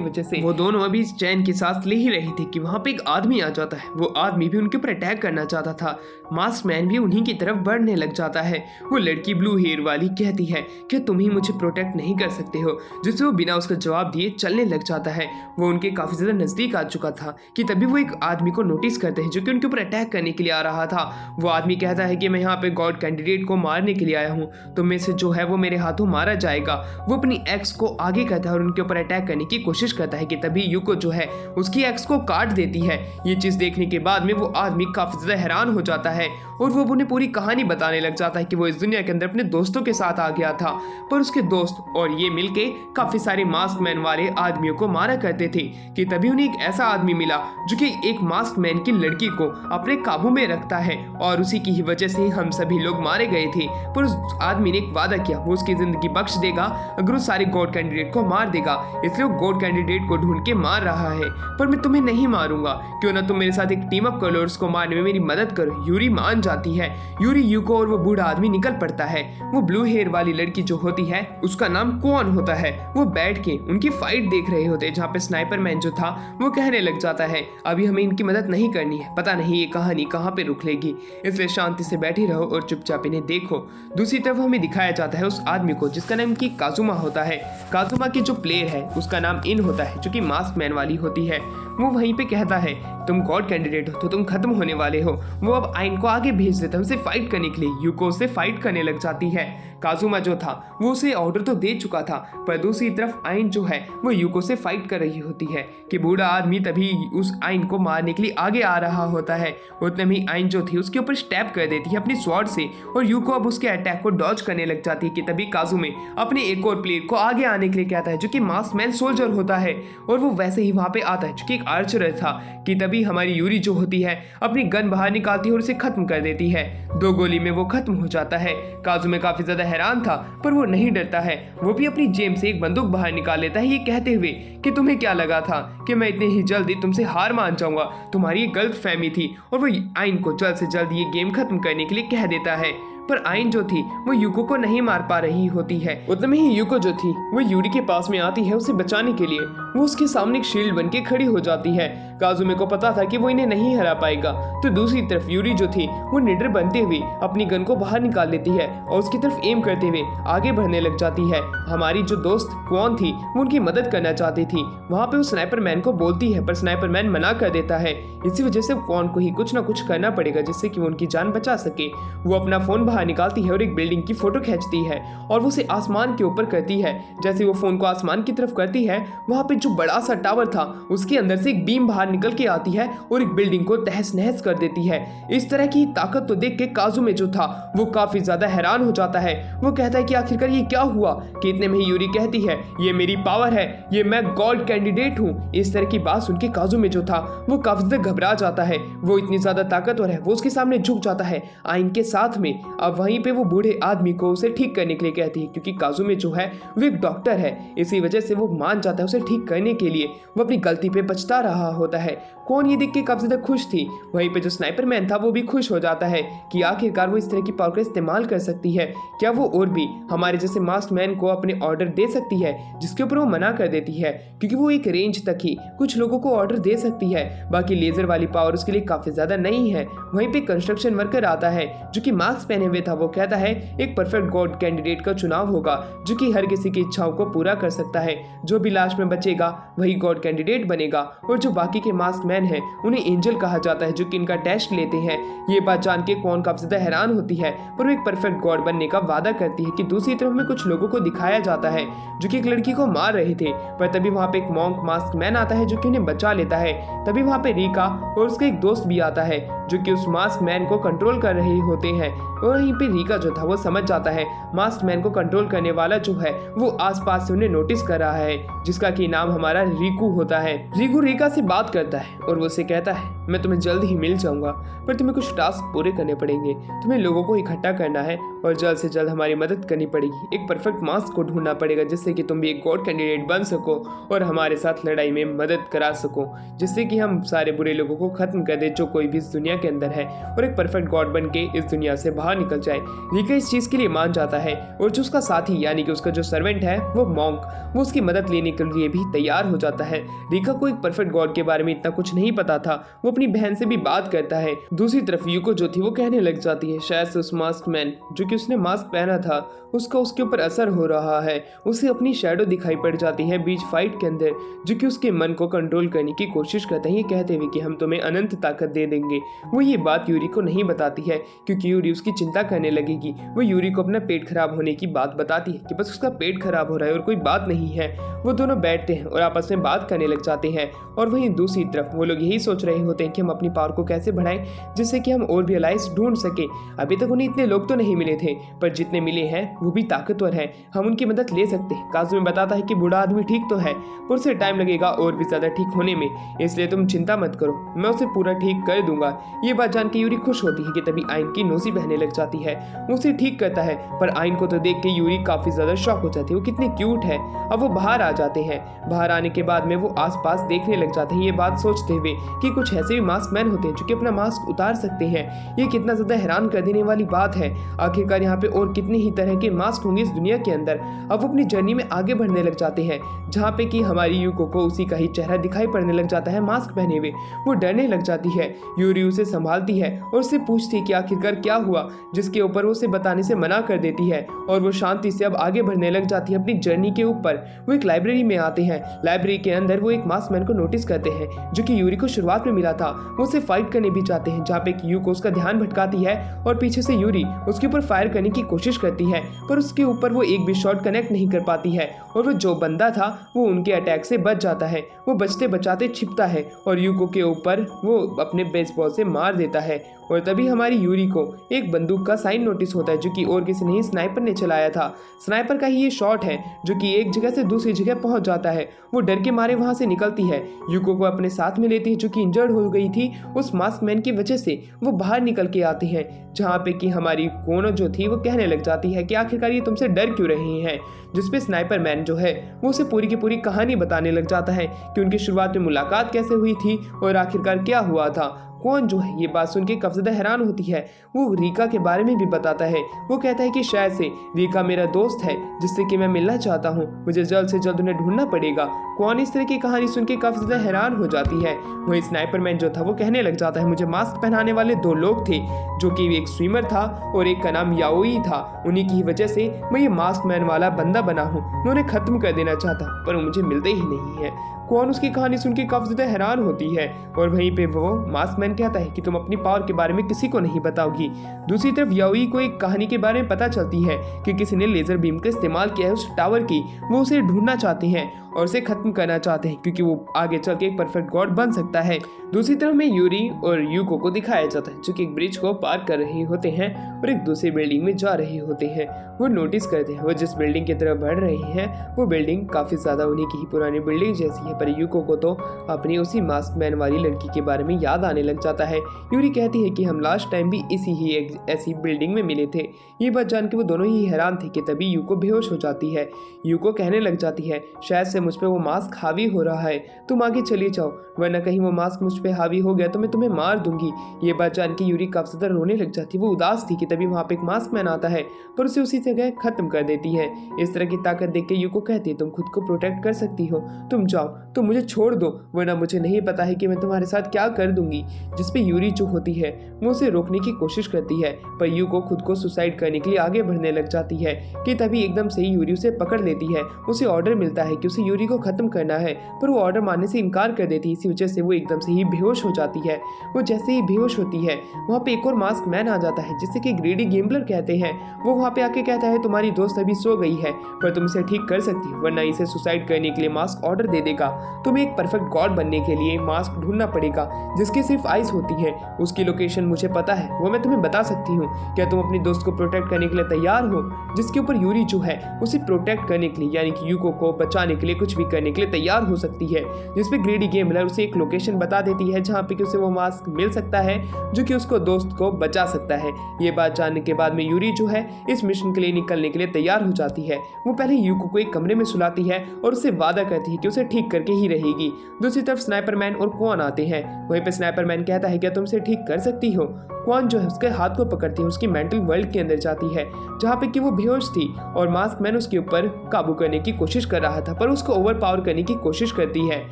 वजह से। वो दोनों अभी इस चैन की सांस ले ही रही थी कि वहां पे एक आदमी आ जाता है। वो आदमी भी उनके ऊपर अटैक करना चाहता था। मास्क मैन भी उन्हीं की तरफ बढ़ने लग जाता है। वो लड़की ब्लू हेयर वाली कहती है कि तुम ही मुझे प्रोटेक्ट नहीं कर सकते हो, जिससे वो बिना उसका जवाब दिए चलने लग जाता है। वो उनके काफी ज्यादा नजदीक आ चुका था कि तभी वो एक आदमी को नोटिस करते हैं जो कि उनके ऊपर अटैक करने के लिए आ रहा था। वो आदमी कहता है कि मैं यहाँ पे गॉड कैंडिडेट को मारने के लिए आया हूँ, तो में से जो है वो मेरे हाथों मारा जाएगा। वो अपनी एक्स को आगे करता है और उनके ऊपर अटैक करने की कोशिश करता है कि तभी यूको जो है उसकी एक्स को काट देती है। ये चीज देखने के बाद में वो आदमी काफी ज्यादा हैरान हो जाता है और वो उन्हें पूरी कहानी बताने लग जाता है कि वो इस दुनिया के अंदर अपने दोस्तों के साथ आ गया था, पर उसके दोस्त और ये मिलके काफी सारे मास्क मैन वाले आदमियों को मारा करते थे कि तभी उन्हें एक ऐसा आदमी मिला जो कि एक मास्क मैन की लड़की को अपने काबू में रखता है, और उसी की ही वजह से हम सभी लोग मारे गए थे। पर उस आदमी ने एक वादा किया, वो उसकी जिंदगी बख्श देगा अगर वो सारे गॉड कैंडिडेट को मार देगा, इसलिए वो गॉड कैंडिडेट को ढूंढ के मार रहा है। पर मैं तुम्हें नहीं मारूंगा, क्यों ना तुम मेरे साथ एक टीम अप कर लो और उसको मारने में मेरी मदद करो। यूरी मान जाती है। यूरी, यूको और वो बूढ़ा आदमी निकल पड़ता है। वो ब्लू हेयर वाली लड़की जो होती है उसका नाम क्वान होता है। वो बैठ के उनकी फाइट देख रहे होते हैं, जहाँ पे स्नाइपर मैन जो था वो कहने लग जाता है अभी हमें इनकी मदद नहीं करनी है, पता नहीं ये कहानी कहाँ पे रुक लेगी, इसलिए शांति से बैठी रहो और चुपचाप इन्हें देखो। दूसरी तरफ हमें दिखाया जाता है उस आदमी को जिसका नाम की काजुमा होता है। काजुमा की जो प्लेयर है उसका नाम इन होता है, जो कि मास्क मैन वाली होती है। वो वहीं पे कहता है तुम गॉड कैंडिडेट हो तो तुम खत्म होने वाले हो। वो अब आइन को आगे भेज देता है उसे फाइट करने के लिए। यूको से फाइट करने लग जाती है। काजुमा जो था वो उसे ऑर्डर तो दे चुका था, पर दूसरी तरफ आइन जो है वो यूको से फाइट कर रही होती है कि बूढ़ा आदमी तभी उस आइन को मारने के लिए आगे आ रहा होता है। उतने में आइन जो थी उसके ऊपर स्टैप कर देती है अपनी स्वॉर्ड से, और यूको अब उसके अटैक को डॉज करने लग जाती है कि तभी काजुमे अपने एक और प्लेयर को आगे आने के लिए कहता है जो कि मास्क मैन सोल्जर होता है, और वो वैसे ही वहां पे आता है जो कि एक आर्चर था कि तभी हमारी यूरी जो होती है अपनी गन बाहर निकालती है और उसे खत्म कर देती है। 2 गोली में वो खत्म हो जाता है। काजुमे काफी ज्यादा हैरान था, पर वो नहीं डरता है। वो भी अपनी जेब से एक बंदूक बाहर निकाल लेता है, ये कहते हुए कि तुम्हें क्या लगा था कि मैं इतनी ही जल्दी तुमसे हार मान जाऊंगा, तुम्हारी ये गलतफहमी थी। और वो आइन को जल्द से जल्द ये गेम खत्म करने के लिए कह देता है। पर आइन जो थी वो यूको को नहीं मार पा रही होती है। उतने में ही यूको जो थी वो यूरी के पास में आती है उसे बचाने के लिए। वो उसके सामने एक शील्ड बन के खड़ी हो जाती है। काजुमे को पता था कि वो इन्हें नहीं हरा पाएगा, तो दूसरी तरफ यूरी जो थी वो निडर बनते हुए अपनी गन को बाहर निकाल लेती है और उसकी तरफ एम करते हुए आगे बढ़ने लग जाती है। हमारी जो दोस्त क्वान थी वो उनकी मदद करना चाहती थी। वहाँ पे वो स्नाइपर मैन को बोलती है, पर स्नाइपर मैन मना कर देता है। इसी वजह से क्वान को ही कुछ ना कुछ करना पड़ेगा जिससे कि वो उनकी जान बचा सके। वो अपना फोन बाहर निकालती है और एक बिल्डिंग की फोटो खींचती है और वो उसे आसमान के ऊपर करती है। जैसे वो फोन को आसमान की तरफ करती है, वहाँ पे जो बड़ा सा टावर था उसके अंदर से एक बीम बाहर निकल के आती है और एक बिल्डिंग को तहस नहस कर देती है। इस तरह की ताकत तो देख के काजुमे जो था वो काफी ज्यादा हैरान हो जाता है। वो कहता है कि आखिरकार ये क्या हुआ, कि इतने में ही यूरी कहती है ये मेरी पावर है, ये मैं गॉड कैंडिडेट हूँ। इस तरह की बात सुन के काजुमे जो था वो काफी ज्यादा घबरा जाता है। वो इतनी ज्यादा ताकतवर है, वो उसके सामने झुक जाता है आइन के साथ में। अब वहीं पे वो बूढ़े आदमी को उसे ठीक करने के लिए कहती है, क्योंकि काजुमे जो है वो एक डॉक्टर है, इसी वजह से वो मान जाता है उसे ठीक करने के लिए। वो अपनी गलती पे पछता रहा होता है। कौन ये देख के काफी ज्यादा खुश थी। वहीं पे जो स्नाइपर मैन था वो भी खुश हो जाता है कि आखिरकार वो इस तरह की पावर का इस्तेमाल कर सकती है। क्या वो और भी हमारे जैसे मास्क मैन को अपने ऑर्डर दे सकती है, जिसके ऊपर वो मना कर देती है, क्योंकि वो एक रेंज तक ही कुछ लोगों को ऑर्डर दे सकती है, बाकी लेजर वाली पावर उसके लिए काफी ज्यादा नहीं है। वहीं पे कंस्ट्रक्शन वर्कर आता है जो कि मास्क पहने हुए में था वो कहता है एक परफेक्ट गॉड कैंडिडेट का चुनाव होगा जो कि हर किसी की इच्छाओं को पूरा कर सकता है। जो भी लास्ट में बचेगा वही गॉड कैंडिडेट बनेगा और जो बाकी के मास्क मैन हैं उन्हें एंजल कहा जाता है जो कि इनका टेस्ट लेते हैं। ये बात जान के क्वान काफी ज्यादा हैरान होती है पर वो एक परफेक्ट गॉड बनने का वादा करती है कि दूसरी तरफ में कुछ लोगों को दिखाया जाता है जो कि एक लड़की को मार रहे थे। पर तभी वहाँ पे एक मॉन्क मास्क मैन आता है जो कि उन्हें बचा लेता है। तभी वहाँ पे रीका और उसका एक दोस्त भी आता है जो कि उस मास्क मैन को कंट्रोल कर रहे होते हैं। और वहीं पे रीका जो था वो समझ जाता है मास्क मैन को कंट्रोल करने वाला जो है वो आसपास से उन्हें नोटिस कर रहा है जिसका कि नाम हमारा रिकू होता है। रिकू रीका से बात करता है और वो उसे कहता है मैं तुम्हें जल्द ही मिल जाऊंगा पर तुम्हें कुछ टास्क पूरे करने पड़ेंगे। तुम्हें लोगों को इकट्ठा करना है और जल्द से जल्द हमारी मदद करनी पड़ेगी। एक परफेक्ट मास्क को ढूंढना पड़ेगा जिससे कि तुम भी एक गॉड कैंडिडेट बन सको और हमारे साथ लड़ाई में मदद करा सको जिससे कि हम सारे बुरे लोगों को खत्म कर दे जो कोई भी इस दुनिया के अंदर है और एक परफेक्ट गॉड बन के इस दुनिया से बाहर निकल जाए। रीका इस चीज के लिए मान जाता है और जो उसका साथी यानी कि उसका जो सर्वेंट है वो मॉन्क वो उसकी मदद लेने के लिए भी तैयार हो जाता है। रीका को एक परफेक्ट गॉड के बारे में इतना कुछ नहीं पता था। वो अपनी बहन से भी बात करता है। दूसरी तरफ यूको जो थी वो कहने लग जाती है शायद से उस मास्क मैन जो कि उसने मास्क पहना था उसका उसके ऊपर असर हो रहा है। उसे अपनी शैडो दिखाई पड़ जाती है बीच फाइट के अंदर जो कि उसके मन को कंट्रोल करने की कोशिश करते हैं ये कहते हुए कि हम तुम्हें अनंत ताकत दे देंगे। वो ये बात यूरी को नहीं बताती है क्योंकि यूरी उसकी चिंता करने लगेगी। वो यूरी को अपना पेट खराब होने की बात बताती है कि बस उसका पेट खराब हो रहा है और कोई बात नहीं है। वो दोनों बैठते हैं और आपस में बात करने लग जाते हैं और वहीं दूसरी तरफ वो लोग यही सोच रहे होते हैं कि हम अपनी पावर को कैसे बढ़ाएं जिससे कि हम और भी अलाइज ढूंढ सके। अभी तक उन्हें इतने लोग तो नहीं मिले थे पर जितने मिले हैं वो भी ताकतवर हैं, हम उनकी मदद ले सकते हैं। काजू में बताता है कि बूढ़ा आदमी ठीक तो है पर उसे टाइम लगेगा और भी ज्यादा ठीक होने में, इसलिए तुम चिंता मत करो मैं उसे पूरा ठीक कर दूंगा। ये बात जान के यूरी खुश होती है कि तभी आइन की नोजी बहने लग जाती है। वो उसे ठीक करता है पर आइन को तो देख के यूरी काफी ज्यादा शॉक हो जाती है। वो कितनी क्यूट है। अब वो बाहर आ जाते हैं। बाहर आने के बाद में वो आसपास देखने लग जाते हैं ये बात सोचते हुए कि कुछ ऐसे भी मास्क मैन होते हैं जो कि अपना मास्क उतार सकते हैं। ये कितना ज्यादा हैरान कर देने वाली बात है। आखिरकार यहाँ पे और कितने ही तरह के मास्क होंगे इस दुनिया के अंदर। अब वो अपनी जर्नी में आगे बढ़ने लग जाते हैं जहाँ पे कि हमारी यूको को उसी का ही चेहरा दिखाई पड़ने लग जाता है मास्क पहने हुए। वो डरने लग जाती है। यूरी उसे संभालती है और उससे पूछती है कि आखिरकार क्या हुआ जिसके ऊपर वो उसे बताने से मना कर देती है और वो शांति से अब आगे बढ़ने लग जाती है अपनी जर्नी के ऊपर। वो एक लाइब्रेरी में आते हैं। लाइब्रेरी के अंदर वो एक मास्क मैन को नोटिस करते हैं जो कि यूरी को शुरुआत में मिला था। वो उसे फाइट करने भी चाहते हैं जहाँ पे यूको उसका ध्यान भटकाती है और पीछे से यूरी उसके ऊपर फायर करने की कोशिश करती है पर उसके ऊपर वो एक भी शॉट कनेक्ट नहीं कर पाती है और वो जो बंदा था वो उनके अटैक से बच जाता है। वो बचते बचाते छिपता है और यूको के ऊपर वो अपने बेसबॉल से मार देता है और तभी हमारी यूरी को एक बंदूक का साइन नोटिस होता है जो कि और किसी नहीं स्नाइपर ने चलाया था। स्नाइपर का ही ये शॉट है जो कि एक जगह से दूसरी जगह पहुंच जाता है। वो डर के मारे वहां से निकलती है। यूको को अपने साथ में लेती है जो कि इंजर्ड हो गई थी उस मास्क मैन की वजह से। वो बाहर निकल के आते हैं जहाँ पे कि हमारी कोनो जो थी वो कहने लग जाती है कि आखिरकार ये तुमसे डर क्यों रही हैं। जिसपे स्नाइपर मैन जो है वो उसे पूरी की पूरी कहानी बताने लग जाता है कि उनकी शुरुआत में मुलाकात कैसे हुई थी और आखिरकार क्या हुआ था। कौन जो है ये बात सुन के काफी ज्यादा हैरान होती है। वो रीका के बारे में भी बताता है। वो कहता है कि शायद से रीका मेरा दोस्त है जिससे कि मैं मिलना चाहता हूँ, मुझे जल्द से जल्द उन्हें ढूंढना पड़ेगा। कौन इस तरह की कहानी सुन के काफी ज्यादा हैरान हो जाती है। वही स्नाइपर मैन जो था वो कहने लग जाता है मुझे मास्क पहनाने वाले दो लोग थे जो कि एक स्विमर था और एक का नाम याओई था। उन्हीं की वजह से मैं ये मास्क मैन वाला बंदा बना हूँ। मैं उन्हें खत्म कर देना चाहता हूँ पर मुझे मिलते ही नहीं है। कौन उसकी कहानी सुन के काफी ज्यादा हैरान होती है और वहीं पे वो मास्क मैन कहता है कि तुम अपनी पावर के बारे में किसी को नहीं बताओगी। दूसरी तरफ याओई को एक कहानी के बारे में पता चलती है कि किसी ने लेजर बीम का इस्तेमाल किया है उस टावर की। वो उसे ढूंढना चाहते हैं और उसे खत्म करना चाहते हैं क्योंकि वो आगे चल के एक परफेक्ट गॉड बन सकता है। दूसरी तरफ में यूरी और यूको को दिखाया जाता है जो कि एक ब्रिज को पार कर रहे होते हैं और एक दूसरी बिल्डिंग में जा रहे होते हैं। वो नोटिस करते हैं वो जिस बिल्डिंग की तरफ बढ़ रहे हैं वो बिल्डिंग काफी ज्यादा उन्हीं की ही पुरानी बिल्डिंग जैसी है। पर यूको को तो अपनी उसी मास्क मैन वाली लड़की के बारे में याद आने लग जाता है। यूरी कहती है कि हम लास्ट टाइम भी इसी ही एक ऐसी बिल्डिंग में मिले थे। ये बात जान के वो दोनों ही हैरान थे कि तभी यूको बेहोश हो जाती है। यूको कहने लग जाती है शायद से मुझ पे वो मास्क हावी हो रहा है, तुम आगे चली जाओ वरना कहीं वो मास्क मुझ पे हावी हो गया तो मैं तुम्हें मार दूंगी। ये बात जान के यूरी काफी ज्यादा रोने लग जाती है। वो उदास थी कि तभी वहाँ पे एक मास्क मैन आता है पर उसे उसी जगह खत्म कर देती है। इस तरह की ताकत देख के यूको कहती है तुम खुद को प्रोटेक्ट कर सकती हो, तुम जाओ, तुम मुझे छोड़ दो, वरना मुझे नहीं पता है कि मैं तुम्हारे साथ क्या कर दूंगी। जिसपे यूरी जो होती है वो उसे रोकने की कोशिश करती है, पर यूको खुद को सुसाइड करने के लिए आगे बढ़ने लग जाती है कि तभी एकदम से ही यूरी उसे पकड़ लेती है। उसे ऑर्डर मिलता है कि उसे यूरी को खत्म करना है, पर वो ऑर्डर मानने से इनकार कर देती है। इसी वजह से वो एकदम से ही बेहोश हो जाती है। वो जैसे ही बेहोश होती है वहाँ पे एक और मास्क मैन आ जाता है जिसे कि ग्रेडी गेम्बलर कहते हैं। वो वहाँ पे आके कहता है तुम्हारी दोस्त अभी सो गई है, पर तुम इसे ठीक कर सकती हो, वरना इसे सुसाइड करने के लिए मास्क ऑर्डर दे देगा। तुम्हें एक परफेक्ट गॉड बनने के लिए मास्क ढूंढना पड़ेगा जिसकी सिर्फ आइस होती है। उसकी लोकेशन मुझे पता है, वो मैं तुम्हें बता सकती हूँ। क्या तुम अपनी दोस्त को प्रोटेक्ट करने के लिए तैयार हो? जिसके ऊपर यूरी जो है उसे प्रोटेक्ट करने के लिए यानी कि यूको को बचाने के लिए कुछ भी करने के लिए तैयार हो सकती है। जिसपे ग्रेडी गेम्बलर उसे एक लोकेशन बता देती है जहाँ पे कि उसे वो मास्क मिल सकता है जो कि उसको दोस्त को बचा सकता है। ये बात जानने के बाद में यूरी जो है इस मिशन के लिए निकलने के लिए तैयार हो जाती है। वो पहले यूको को एक कमरे में सुलाती है और उससे वादा करती है कि उसे ठीक करके ही रहेगी। दूसरी तरफ स्नाइपरमैन और क्वान आते हैं। वहीं पे स्नाइपरमैन कहता है क्या तुम इसे ठीक कर सकती हो? क्वान जो है उसके हाथ को पकड़ती है, उसकी मेंटल वर्ल्ड के अंदर जाती है जहाँ पे कि वो बेहोश थी और मास्क मैन उसके ऊपर काबू करने की कोशिश कर रहा था, पर उसको ओवरपावर करने की कोशिश करती है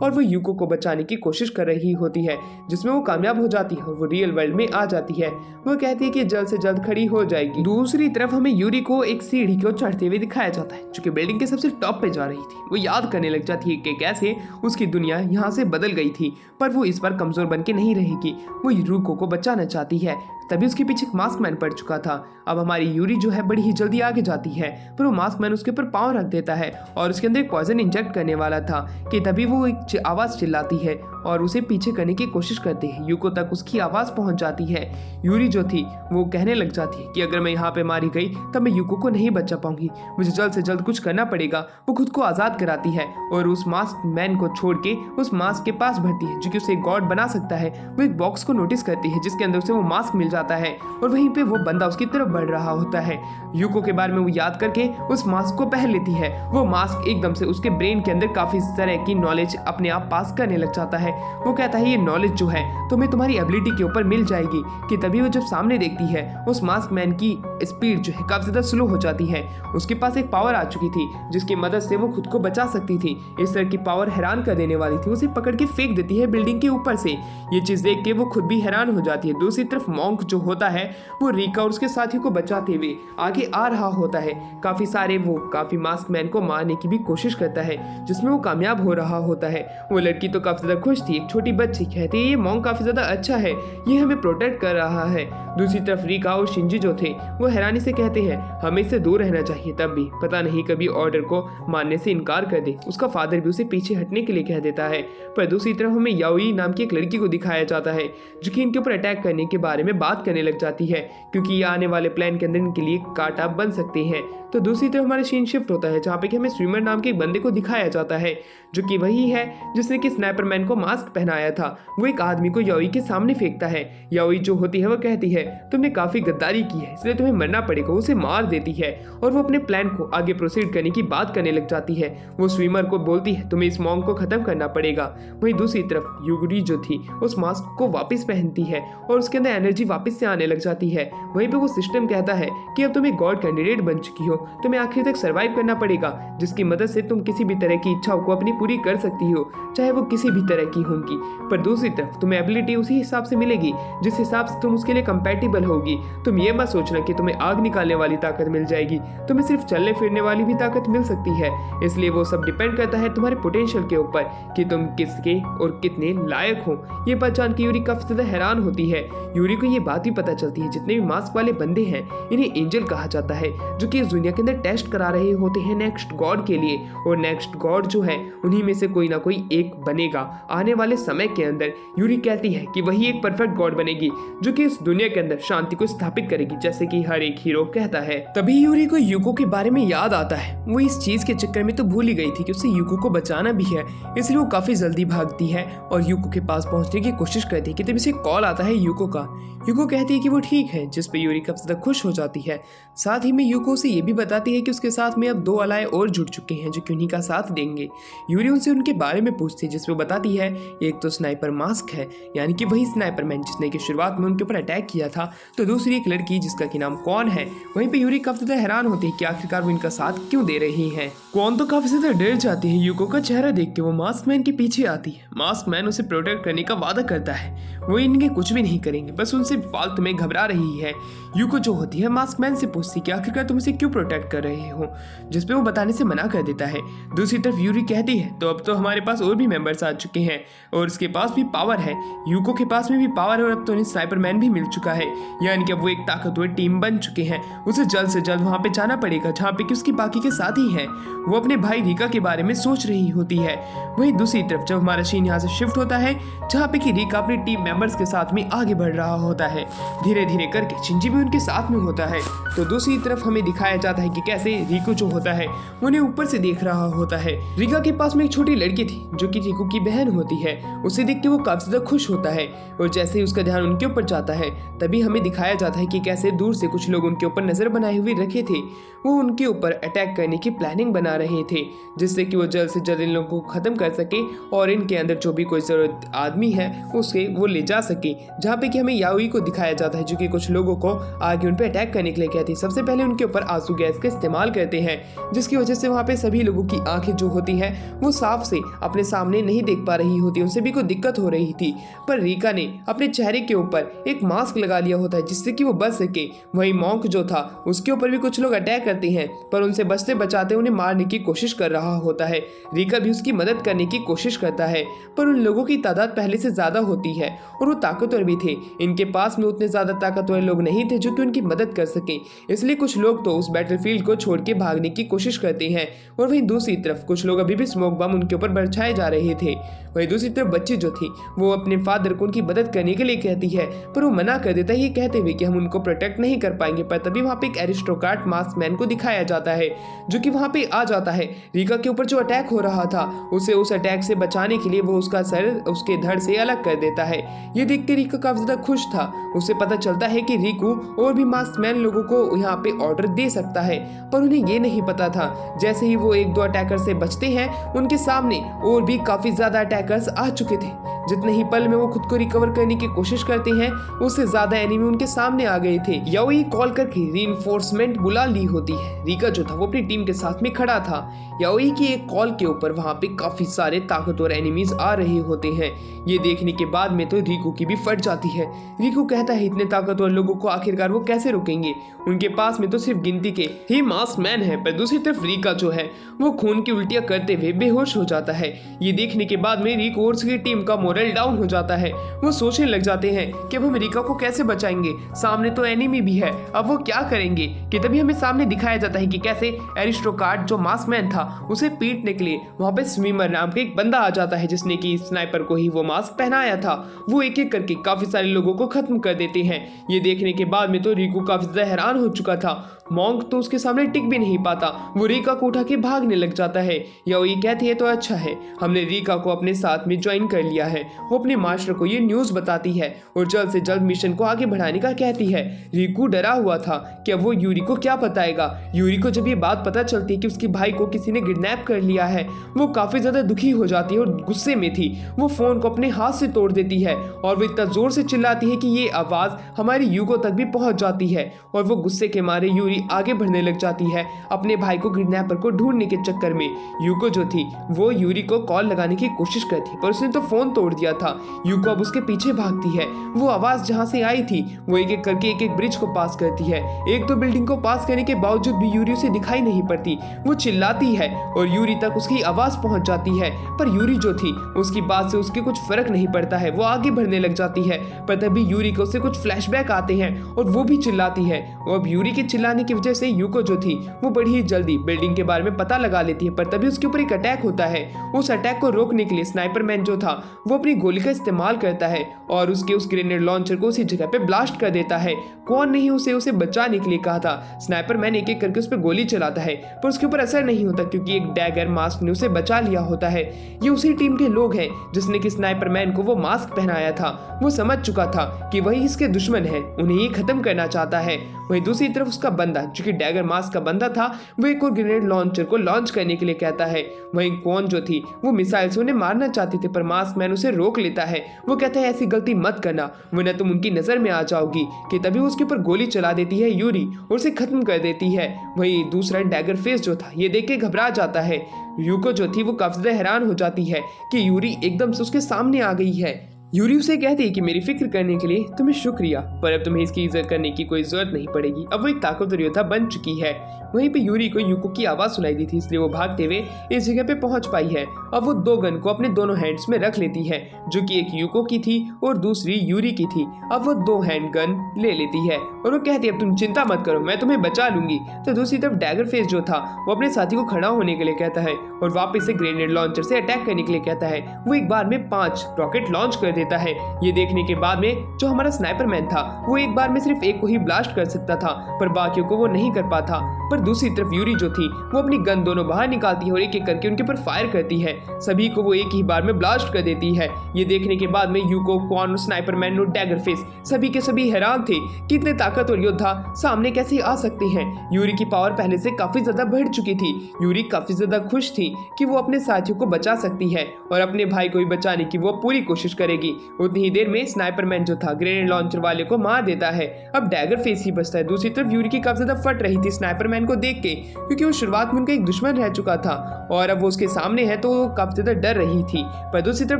और वो यूको को बचाने की कोशिश कर रही होती है, जिसमें वो कामयाब हो जाती है और वो रियल वर्ल्ड में आ जाती है। वो कहती है कि जल्द से जल्द खड़ी हो जाएगी। दूसरी तरफ हमें यूरी को एक सीढ़ी को चढ़ते हुए दिखाया जाता है जो कि बिल्डिंग के सबसे टॉप पे जा रही थी। वो याद करने लग जाती है कि कैसे उसकी दुनिया यहाँ से बदल गई थी, पर वो इस बार कमजोर बन के नहीं रहेगी। वो यूको को बचाना चाहती है। तभी उसके पीछे एक मास्क मैन पड़ चुका था। अब हमारी यूरी जो है बड़ी ही जल्दी आगे जाती है, पर वो मास्क मैन उसके ऊपर पाँव रख देता है और उसके अंदर एक पॉइजन इंजेक्ट करने वाला था कि तभी वो एक आवाज़ चिल्लाती है और उसे पीछे करने की कोशिश करते हैं। यूको तक उसकी आवाज़ पहुंच जाती है। यूरी जो थी वो कहने लग जाती है कि अगर मैं यहाँ पे मारी गई तब मैं यूको को नहीं बचा पाऊंगी, मुझे जल्द से जल्द कुछ करना पड़ेगा। वो खुद को आज़ाद कराती है और उस मास्क मैन को छोड़ के उस मास्क के पास बढ़ती है जो कि उसे गॉड बना सकता है। वो एक बॉक्स को नोटिस करती है जिसके अंदर उसे वो मास्क मिल जाता है और वहीं पे वो बंदा उसकी तरफ बढ़ रहा होता है। यूको के बारे में वो याद करके उस मास्क को पहन लेती है। वो मास्क एकदम से उसके ब्रेन के अंदर काफ़ी तरह की नॉलेज अपने आप पास करने लग जाता है। वो कहता है ये नॉलेज जो है तुम्हें तुम्हारी एबिलिटी के ऊपर मिल जाएगी कि तभी वो जब सामने देखती है उस मास्क मैन की स्पीड जो है काफ़ी ज़्यादा स्लो हो जाती है। उसके पास एक पावर आ चुकी थी जिसकी मदद से वो खुद को बचा सकती थी। इस तरह की पावर हैरान कर देने वाली थी। उसे पकड़ के फेंक देती है बिल्डिंग के ऊपर से। ये चीज़ देख के वो खुद भी हैरान हो जाती है। दूसरी तरफ मॉन्क जो होता है वो रीका और उसके साथियों को बचाते हुए आगे आ रहा होता है। काफ़ी मास्क मैन को मारने की भी कोशिश करता है जिसमें वो कामयाब हो रहा होता है। वो लड़की तो काफ़ी ज़्यादा खुश थी। एक छोटी बच्ची कहती है ये मॉन्क काफ़ी ज़्यादा अच्छा है, ये हमें प्रोटेक्ट कर रहा है। दूसरी तरफ रीका और शिंजी जो थे वो हैरानी से कहते हैं हमें इससे दूर रहना चाहिए, तब भी पता नहीं कभी ऑर्डर को मानने से इनकार कर दे। उसका फादर भी उसे पीछे हटने के लिए कह देता है। पर दूसरी तरफ हमें याओई नाम की एक लड़की को दिखाया जाता है जो कि इनके ऊपर अटैक करने के बारे में बात करने लग जाती है क्योंकि ये आने वाले प्लान के अंदर इनके लिए कांटा बन सकते हैं। तो दूसरी तरफ हमारा सीन शिफ्ट होता है जहाँ पे कि हमें स्विमर नाम के एक बंदे को दिखाया जाता है जो कि वही है जिसने कि स्नाइपरमैन को मास्क पहनाया था। वो एक आदमी को याओई के सामने फेंकता है। याओई जो होती है वो कहती है तुमने काफ़ी गद्दारी की है इसलिए तुम्हें मरना पड़ेगा। उसे मार देती है और वो अपने प्लान को आगे प्रोसीड करने की बात करने लग जाती है। वो स्विमर को बोलती है तुम्हें इस मॉन्क को ख़त्म करना पड़ेगा। वहीं दूसरी तरफ यूरी जो थी उस मास्क को वापस पहनती है और उसके अंदर एनर्जी वापस से आने लग जाती है। वहीं पे वो सिस्टम कहता है कि अब तुम एक गॉड कैंडिडेट बन चुकी हो, तुम्हें आखिर तक सर्वाइव करना पड़ेगा जिसकी मदद से तुम किसी भी तरह की इच्छाओं को अपनी पूरी कर सकती हो, चाहे वो किसी भी तरह की होंगी। पर दूसरी तरफ तुम्हें एबिलिटी उसी हिसाब से मिलेगी जिस हिसाब से तुम उसके लिए कंपैटिबल होगी। तुम ये मत सोचना कि तुम्हें आग निकालने वाली ताकत मिल जाएगी, तुम्हें सिर्फ चलने फिरने वाली भी ताकत मिल सकती है। इसलिए वो सब डिपेंड करता है तुम्हारे पोटेंशियल के ऊपर कि तुम किसके और कितने लायक हो। ये बात जान के यूरी काफी ज्यादा हैरान होती है। यूरी को ये बात भी पता चलती है जितने भी मास्क वाले बंदे हैं इन्हें एंजल कहा जाता है जो कि इस दुनिया के अंदर टेस्ट करा रहे होते हैं नेक्स्ट गॉड के लिए, और नेक्स्ट गॉड जो है उन्हीं में से कोई ना कोई एक बनेगा आने वाले समय के अंदर। यूरी कहती है कि वही एक परफेक्ट गॉड बनेगी जो कि इस दुनिया के अंदर शांति को स्थापित करेगी जैसे कि हर एक हीरो कहता है। तभी यूरी को यूको के बारे में याद आता है। वो इस चीज के चक्कर में तो भूल ही गई थी कि उसे यूको को बचाना भी है, इसलिए वो काफी जल्दी भागती है और यूको के पास पहुंचने की कोशिश करती है कि तब इसे कॉल आता है यूको का। यूको यूको कहती है कि वो ठीक है, जिस पे यूरी काफी ज्यादा खुश हो जाती है। साथ ही में यूको उसे ये भी बताती है कि उसके साथ में अब 2 अलाय और जुड़ चुके हैं जो कि उन्हीं का साथ देंगे। यूरी उनसे उनके बारे में पूछती है, जिसपे वो बताती है एक तो स्नाइपर मास्क है, यानी कि वही स्नाइपर मैन जिसने कि शुरुआत में उनके ऊपर अटैक किया था, तो दूसरी एक लड़की जिसका कि नाम कौन है। वहीं पे यूरी काफी ज्यादा हैरान होती है कि आखिरकार वो इनका साथ क्यों दे रही है। कौन तो काफी ज्यादा डर जाती है। यूको का चेहरा देख के वो मास्क मैन के पीछे आती है। मास्क मैन उसे प्रोटेक्ट करने का वादा करता है, वो इनके कुछ भी नहीं करेंगे, बस उनसे फालतू में घबरा रही है। यूको जो होती है मास्क मैन से पूछती कि आखिरकार तुम इसे क्यों प्रोटेक्ट कर रहे हो, जिसपे वो बताने से मना कर देता है। दूसरी तरफ यूरी कहती है तो अब तो हमारे पास और भी मेंबर्स आ चुके हैं और उसके पास भी पावर है, यूको के पास में भी पावर है और अब तो उन्हें स्नाइपर मैन भी मिल चुका है, यानी कि अब वो एक ताकतवर टीम बन चुके हैं। उसे जल्द से जल्द वहां पे जाना पड़ेगा जहाँ पे कि उसकी बाकी के साथी हैं। वो अपने भाई रिका के बारे में सोच रही होती है। वहीं दूसरी तरफ जब हमारा सीन यहाँ से शिफ्ट होता है जहाँ पे कि रिका अपनी टीम मेंबर्स के साथ में आगे बढ़ रहा होता है, धीरे धीरे करके शिंजी भी उनके साथ में होता है। तो दूसरी तरफ हमें दिखाया जाता है कि कैसे रिको जो होता है उन्हें ऊपर से देख रहा होता है। रिका के पास में एक छोटी लड़की थी जो कि रिको की बहन होती है। उसे देख के वो काफी ज्यादा खुश होता है और जैसे ही उसका ध्यान उनके ऊपर जाता है तभी हमें दिखाया जाता है कि कैसे दूर से कुछ लोग उनके ऊपर नजर बनाए हुए रखे थे। वो उनके ऊपर अटैक करने की प्लानिंग बना रहे थे, जिससे कि वो जल्द से जल्द इन लोगों को खत्म कर सके और इनके अंदर जो भी कोई जरूरत आदमी है उसे वो ले जा सके। जहाँ पे कि हमें याओई को दिखाया जाता है जो कि कुछ लोगों को आगे उन पे अटैक करने के लिए कहती है। सबसे पहले उनके ऊपर आंसू गैस का इस्तेमाल करते हैं, जिसकी वजह से वहाँ पे सभी लोगों की आंखें जो होती हैं वो साफ से अपने सामने नहीं देख पा रही होती, उनसे भी कोई दिक्कत हो रही थी। पर रिका ने अपने चेहरे के ऊपर एक मास्क लगा लिया होता है जिससे कि वो बच सके। वही मॉन्क जो था उसके ऊपर भी कुछ लोग अटैक करते हैं, पर उनसे बचते बचाते उन्हें मारने की कोशिश कर रहा होता है। रिका भी उसकी मदद करने की कोशिश करता है, पर उन लोगों की तादाद पहले से ज्यादा होती है और वो ताकतवर भी थे। इनके पास में उतने ज्यादा ताकतवर लोग नहीं थे जो कि उनकी मदद कर सके, इसलिए कुछ लोग तो उस बैटलफील्ड को छोड़ के भागने की कोशिश करते हैं। और वहीं दूसरी तरफ कुछ लोग अभी भी स्मोक बम उनके ऊपर बरछाए जा रहे थे। वहीं दूसरी तरफ बच्ची जो थी वो अपने फादर को उनकी मदद करने के लिए कहती है, पर वो मना कर देता है ये कहते हुए कि हम उनको प्रोटेक्ट नहीं कर पाएंगे। पर तभी वहाँ पे एक एरिस्टोक्रेट मास्क मैन को दिखाया जाता है जो कि वहाँ पे आ जाता है। रिका के ऊपर जो अटैक हो रहा था उसे उस अटैक से बचाने के लिए वो उसका सर उसके धड़ से अलग कर देता है। ये देख के रिका काफी ज्यादा खुश था। उसे पता चलता है कि रिकू और भी मास्क मैन लोगों को यहाँ पे ऑर्डर दे सकता है, पर उन्हें ये नहीं पता था। जैसे ही वो 1-2 अटैकर से बचते हैं उनके सामने और भी काफी ज्यादा अटैकर्स आ चुके थे। जितने ही पल में वो खुद को रिकवर करने की कोशिश करते हैं उससे ज्यादा एनिमी उनके सामने आ गए थे। याओई कॉल करके रीइंफोर्समेंट बुला ली होती है। रिका जो था वो अपनी टीम के साथ में खड़ा था। याओई की एक कॉल के ऊपर वहां पे काफी सारे ताकतवर एनिमीज आ रहे होते हैं। ये देखने के बाद में तो रिकू की भी फट जाती है। रिकू कहता है इतने ताकतवर लोगों को आखिरकार वो कैसे रोकेंगे, उनके पास में तो सिर्फ गिनती के ही मास्क मैन है। पर दूसरी तरफ रिका जो है वो खून की उल्टियां करते हुए बेहोश हो जाता है। ये देखने के बाद में रिकू और उसकी टीम का मोरल डाउन हो जाता है। वो सोचने लग जाते हैं कि अब हम रिका को कैसे बचाएंगे, सामने तो एनिमी भी है, अब वो क्या करेंगे। कि तभी हमें सामने दिखाया जाता है कि कैसे एरिस्टोक्रेट जो मास्क मैन था उसे पीटने के लिए वहां पे स्विमर नाम का एक बंदा आ जाता है जिसने कि स्नाइपर को ही वो मास्क पहनाया था। वो एक एक करके काफी सारे लोगों को खत्म कर देते हैं। ये देखने के बाद में तो रिकू काफी ज्यादा हैरान हो चुका था। मॉन्क तो उसके सामने टिक भी नहीं पाता, वो रिका को उठा के भागने लग जाता है। याओई कहती है तो अच्छा है हमने रिका को अपने साथ में ज्वाइन कर लिया है। वो अपने मास्टर को ये न्यूज बताती है और जल्द से जल्द मिशन को आगे बढ़ाने का कहती है। रिकू डरा हुआ था कि अब वो यूरी को क्या बताएगा। यूरी को जब ये बात पता चलती है कि उसके भाई को किसी ने किडनैप कर लिया है वो काफी ज्यादा दुखी हो जाती है और गुस्से में थी। वो फोन को अपने हाथ से तोड़ देती है और वो इतना जोर से चिल्लाती है कि ये आवाज हमारी यूको तक भी पहुंच जाती है और वो गुस्से के मारे यूरी आगे बढ़ने लग जाती है अपने भाई को किडनैपर को ढूंढने के चक्कर में। यूको जो थी वो यूरी को कॉल लगाने की कोशिश करती पर उसने तो फोन तोड़ दिया था। यूको अब उसके पीछे भागती है। वो आवाज जहां से आई थी वो एक एक करके एक एक ब्रिज को पास करती है। एक तो बिल्डिंग को पास करने के बावजूद भी यूरी उसे दिखाई नहीं पड़ती। वो चिल्लाती है और यूरी तक उसकी आवाज पहुंच जाती है, पर यूरी जो थी उसकी बात से उसके कुछ फर्क नहीं पड़ता है। वो आगे बढ़ने लग जाती है, पर तभी यूरी को उसे कुछ फ्लैशबैक आते हैं और वो भी चिल्लाती है। और अब यूरी के चिल्लाने की वजह से यूको जो थी वो बड़ी ही जल्दी बिल्डिंग के बारे में पता लगा लेती है, पर तभी उसके ऊपर एक अटैक होता है। उस अटैक को रोकने के लिए स्नाइपर मैन जो था वो अपनी गोली का इस्तेमाल करता है और उसके उस ग्रेनेड लॉन्चर को उसी जगह पे ब्लास्ट कर देता है। कौन नहीं उसे बचाने के लिए कहा था। स्नाइपर मैन एक एक करके उस पर गोली चलाता है पर उसके ऊपर असर नहीं होता क्योंकि एक डैगर मास्क ने उसे बचा लिया होता है। ये उसी टीम के लोग हैं जिसने कि स्नाइपर मैन को वो मास्क पहनाया था। वो समझ चुका था कि वही इसके दुश्मन है, उन्हें ये खत्म करना चाहता है। वहीं दूसरी तरफ उसका बंदा जो कि डैगर मास्क का बंदा था वो एक और ग्रेनेड लॉन्चर को लॉन्च करने के लिए कहता है। वहीं कौन जो थी वो मिसाइल से उन्हें मारना चाहती थी पर मास्क मैन उसे रोक लेता है। वो कहता है ऐसी गलती मत करना वरना तुम उनकी नजर में आ जाओगी। कि तभी उसके ऊपर गोली चला देती है यूरी और उसे खत्म कर देती है। वहीं दूसरा डैगर फेस जो था ये देख के घबरा जाता है। यूको जो थी वो काफी ज्यादा हैरान हो जाती है कि यूरी एकदम से उसके सामने आ गई है। यूरी उसे कहती है कि मेरी फिक्र करने के लिए तुम्हें शुक्रिया, पर अब तुम्हें इसकी इज्जत करने की कोई जरूरत नहीं पड़ेगी। अब वो एक ताकतवर योद्धा बन चुकी है। वहीं पे यूरी को यूको की आवाज सुनाई दी थी इसलिए वो भागते हुए इस जगह पे पहुंच पाई है। अब वो दो गन को अपने दोनों हैंड्स में रख लेती है जो कि एक यूको की थी और दूसरी यूरी की थी। अब वो दो हैंड गन ले लेती है और वो कहती है अब तुम चिंता मत करो, मैं तुम्हें बचा लूंगी। तो दूसरी तरफ डैगर फेस जो था वो अपने साथी को खड़ा होने के लिए कहता है और वापस से ग्रेनेड लॉन्चर से अटैक करने के लिए कहता है। वो एक बार में 5 रॉकेट लॉन्च कर देता है। ये देखने के बाद में जो हमारा स्नाइपर मैन था वो एक बार में सिर्फ एक को ही ब्लास्ट कर सकता था पर बाकियों को वो नहीं कर पाता। पर दूसरी तरफ यूरी जो थी वो अपनी गन दोनों बाहर निकालती है और एक एक करके उनके ऊपर फायर करती है। सभी को वो एक ही बार में ब्लास्ट कर देती है। ये देखने के बाद में यूको, क्वान, स्नाइपर मैन और डैगर फेस सभी के सभी हैरान थे कि इतने ताकतवर योद्धा सामने कैसे आ सकते हैं। यूरी की पावर पहले से काफी ज्यादा बढ़ चुकी थी। यूरी काफी ज्यादा खुश थी कि वो अपने साथियों को बचा सकती है और अपने भाई को भी बचाने की वो पूरी कोशिश करेगी। उतनी ही देर में स्नाइपर मैन जो था ग्रेनेड लॉन्चर वाले को मार देता है। अब डैगर फेस ही बचता है। दूसरी तरफ यूरी की काफी ज्यादा फट रही थी स्नाइपर मैन को देख के क्योंकि वो शुरुआत में उनका एक दुश्मन रह चुका था और अब वो उसके सामने है तो वो काफी ज्यादा डर रही थी। पर दूसरी तरफ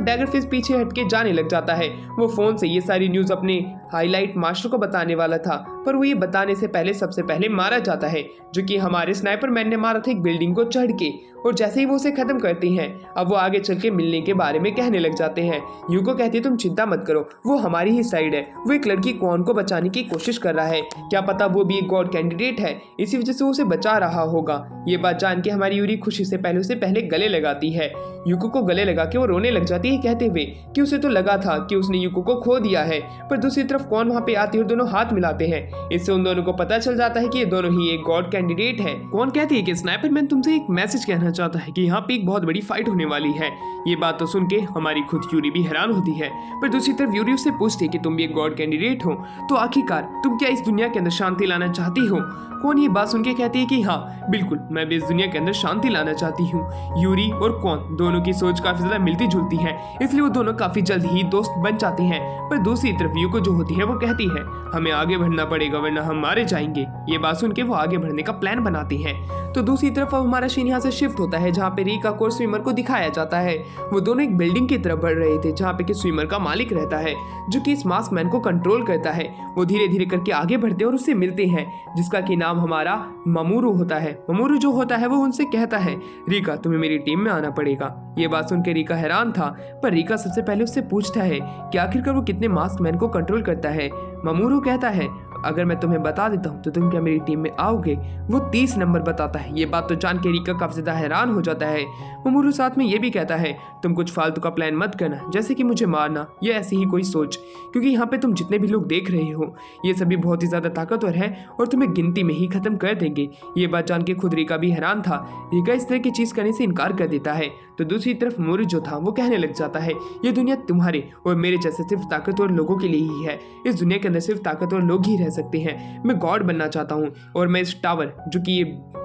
डैगर फेस पीछे हटके जाने लग जाता है। वो फोन से ये सारी न्यूज अपने हाईलाइट मास्टर को बताने वाला था पर वो ये बताने से पहले सबसे पहले मारा जाता है जो कि हमारे स्नाइपर मैन ने मारा था एक बिल्डिंग को चढ़ के। और जैसे ही वो उसे खत्म करती हैं अब वो आगे चल के मिलने के बारे में कहने लग जाते हैं। यूको कहती है तुम चिंता मत करो, वो हमारी ही साइड है। वो एक लड़की कौन को बचाने की कोशिश कर रहा है, क्या पता वो भी एक गॉड कैंडिडेट है, इसी वजह से वो उसे बचा रहा होगा। ये बात जान के हमारी यूरी खुशी से पहले उसे पहले गले लगाती है। यूको को गले लगा के वो रोने लग जाती है कहते हुए कि उसे तो लगा था कि उसने यूको को खो दिया है। पर दूसरी तरफ कौन वहाँ पे आती है और दोनों हाथ मिलाते हैं। इससे उन दोनों को पता चल जाता है कि ये दोनों ही एक गॉड कैंडिडेट है। कौन कहती है कि स्नाइपर मैन तुमसे एक मैसेज कहना चाहता है कि यहाँ पे एक बहुत बड़ी फाइट होने वाली है। ये बात तो सुन के हमारी खुद यूरी भी हैरान होती है। पर दूसरी तरफ यूरी उससे पूछती है कि तुम भी एक गॉड कैंडिडेट हो तो आखिरकार तुम क्या इस दुनिया के अंदर शांति लाना चाहती हो। कौन ये बात सुन के कहती है कि हाँ बिल्कुल, मैं भी इस दुनिया के अंदर शांति लाना चाहती हूँ। यूरी और कौन दोनों की सोच काफी ज्यादा मिलती जुलती है इसलिए वो दोनों काफी जल्द ही दोस्त बन जाते हैं। पर दूसरी तरफ यूको जो होती है वो कहती है हमें आगे बढ़ना पड़ेगा वरना हम मारे जाएंगे। ये बात सुन के वो आगे बढ़ने का प्लान बनाती है। तो दूसरी तरफ अब हमारा सीन यहाँ से शिफ्ट होता है जहाँ पे रिका को स्विमर को दिखाया जाता है। वो दोनों एक बिल्डिंग की तरफ बढ़ रहे थे जहाँ पे कि स्विमर का मालिक रहता है जो कि इस मास्क मैन को कंट्रोल करता है। वो धीरे धीरे करके आगे बढ़ते हैं और उससे मिलते हैं जिसका कि नाम हमारा ममूरू होता है। ममूरू जो होता है वो उनसे कहता है रिका तुम्हें मेरी टीम में आना पड़ेगा। ये बात सुन के रिका हैरान था पर रिका सबसे पहले उससे पूछता है कि आखिरकार वो कितने मास्क मैन को कंट्रोल करता है। ममूरू कहता है अगर मैं तुम्हें बता देता हूँ तो तुम क्या मेरी टीम में आओगे। वो 30 नंबर बताता है। ये बात तो जान के रिका काफी ज्यादा हैरान हो जाता है। ममूरू साथ में ये भी कहता है तुम कुछ फालतू का प्लान मत करना जैसे कि मुझे मारना या ऐसी ही कोई सोच, क्योंकि यहाँ पे तुम जितने भी लोग देख रहे हो ये सभी बहुत ही ज्यादा ताकतवर है और तुम्हें गिनती में ही खत्म कर देंगे। ये बात जान के खुद रिका भी हैरान था। रिका इस तरह की चीज करने से इनकार कर देता है। तो दूसरी तरफ ममूरू जो था वो कहने लग जाता है ये दुनिया तुम्हारे और मेरे जैसे सिर्फ ताकतवर लोगों के लिए ही है। इस दुनिया के अंदर सिर्फ ताकतवर लोग ही रह सकते हैं। मैं गॉड बनना चाहता हूँ और मैं इस टावर जो कि ये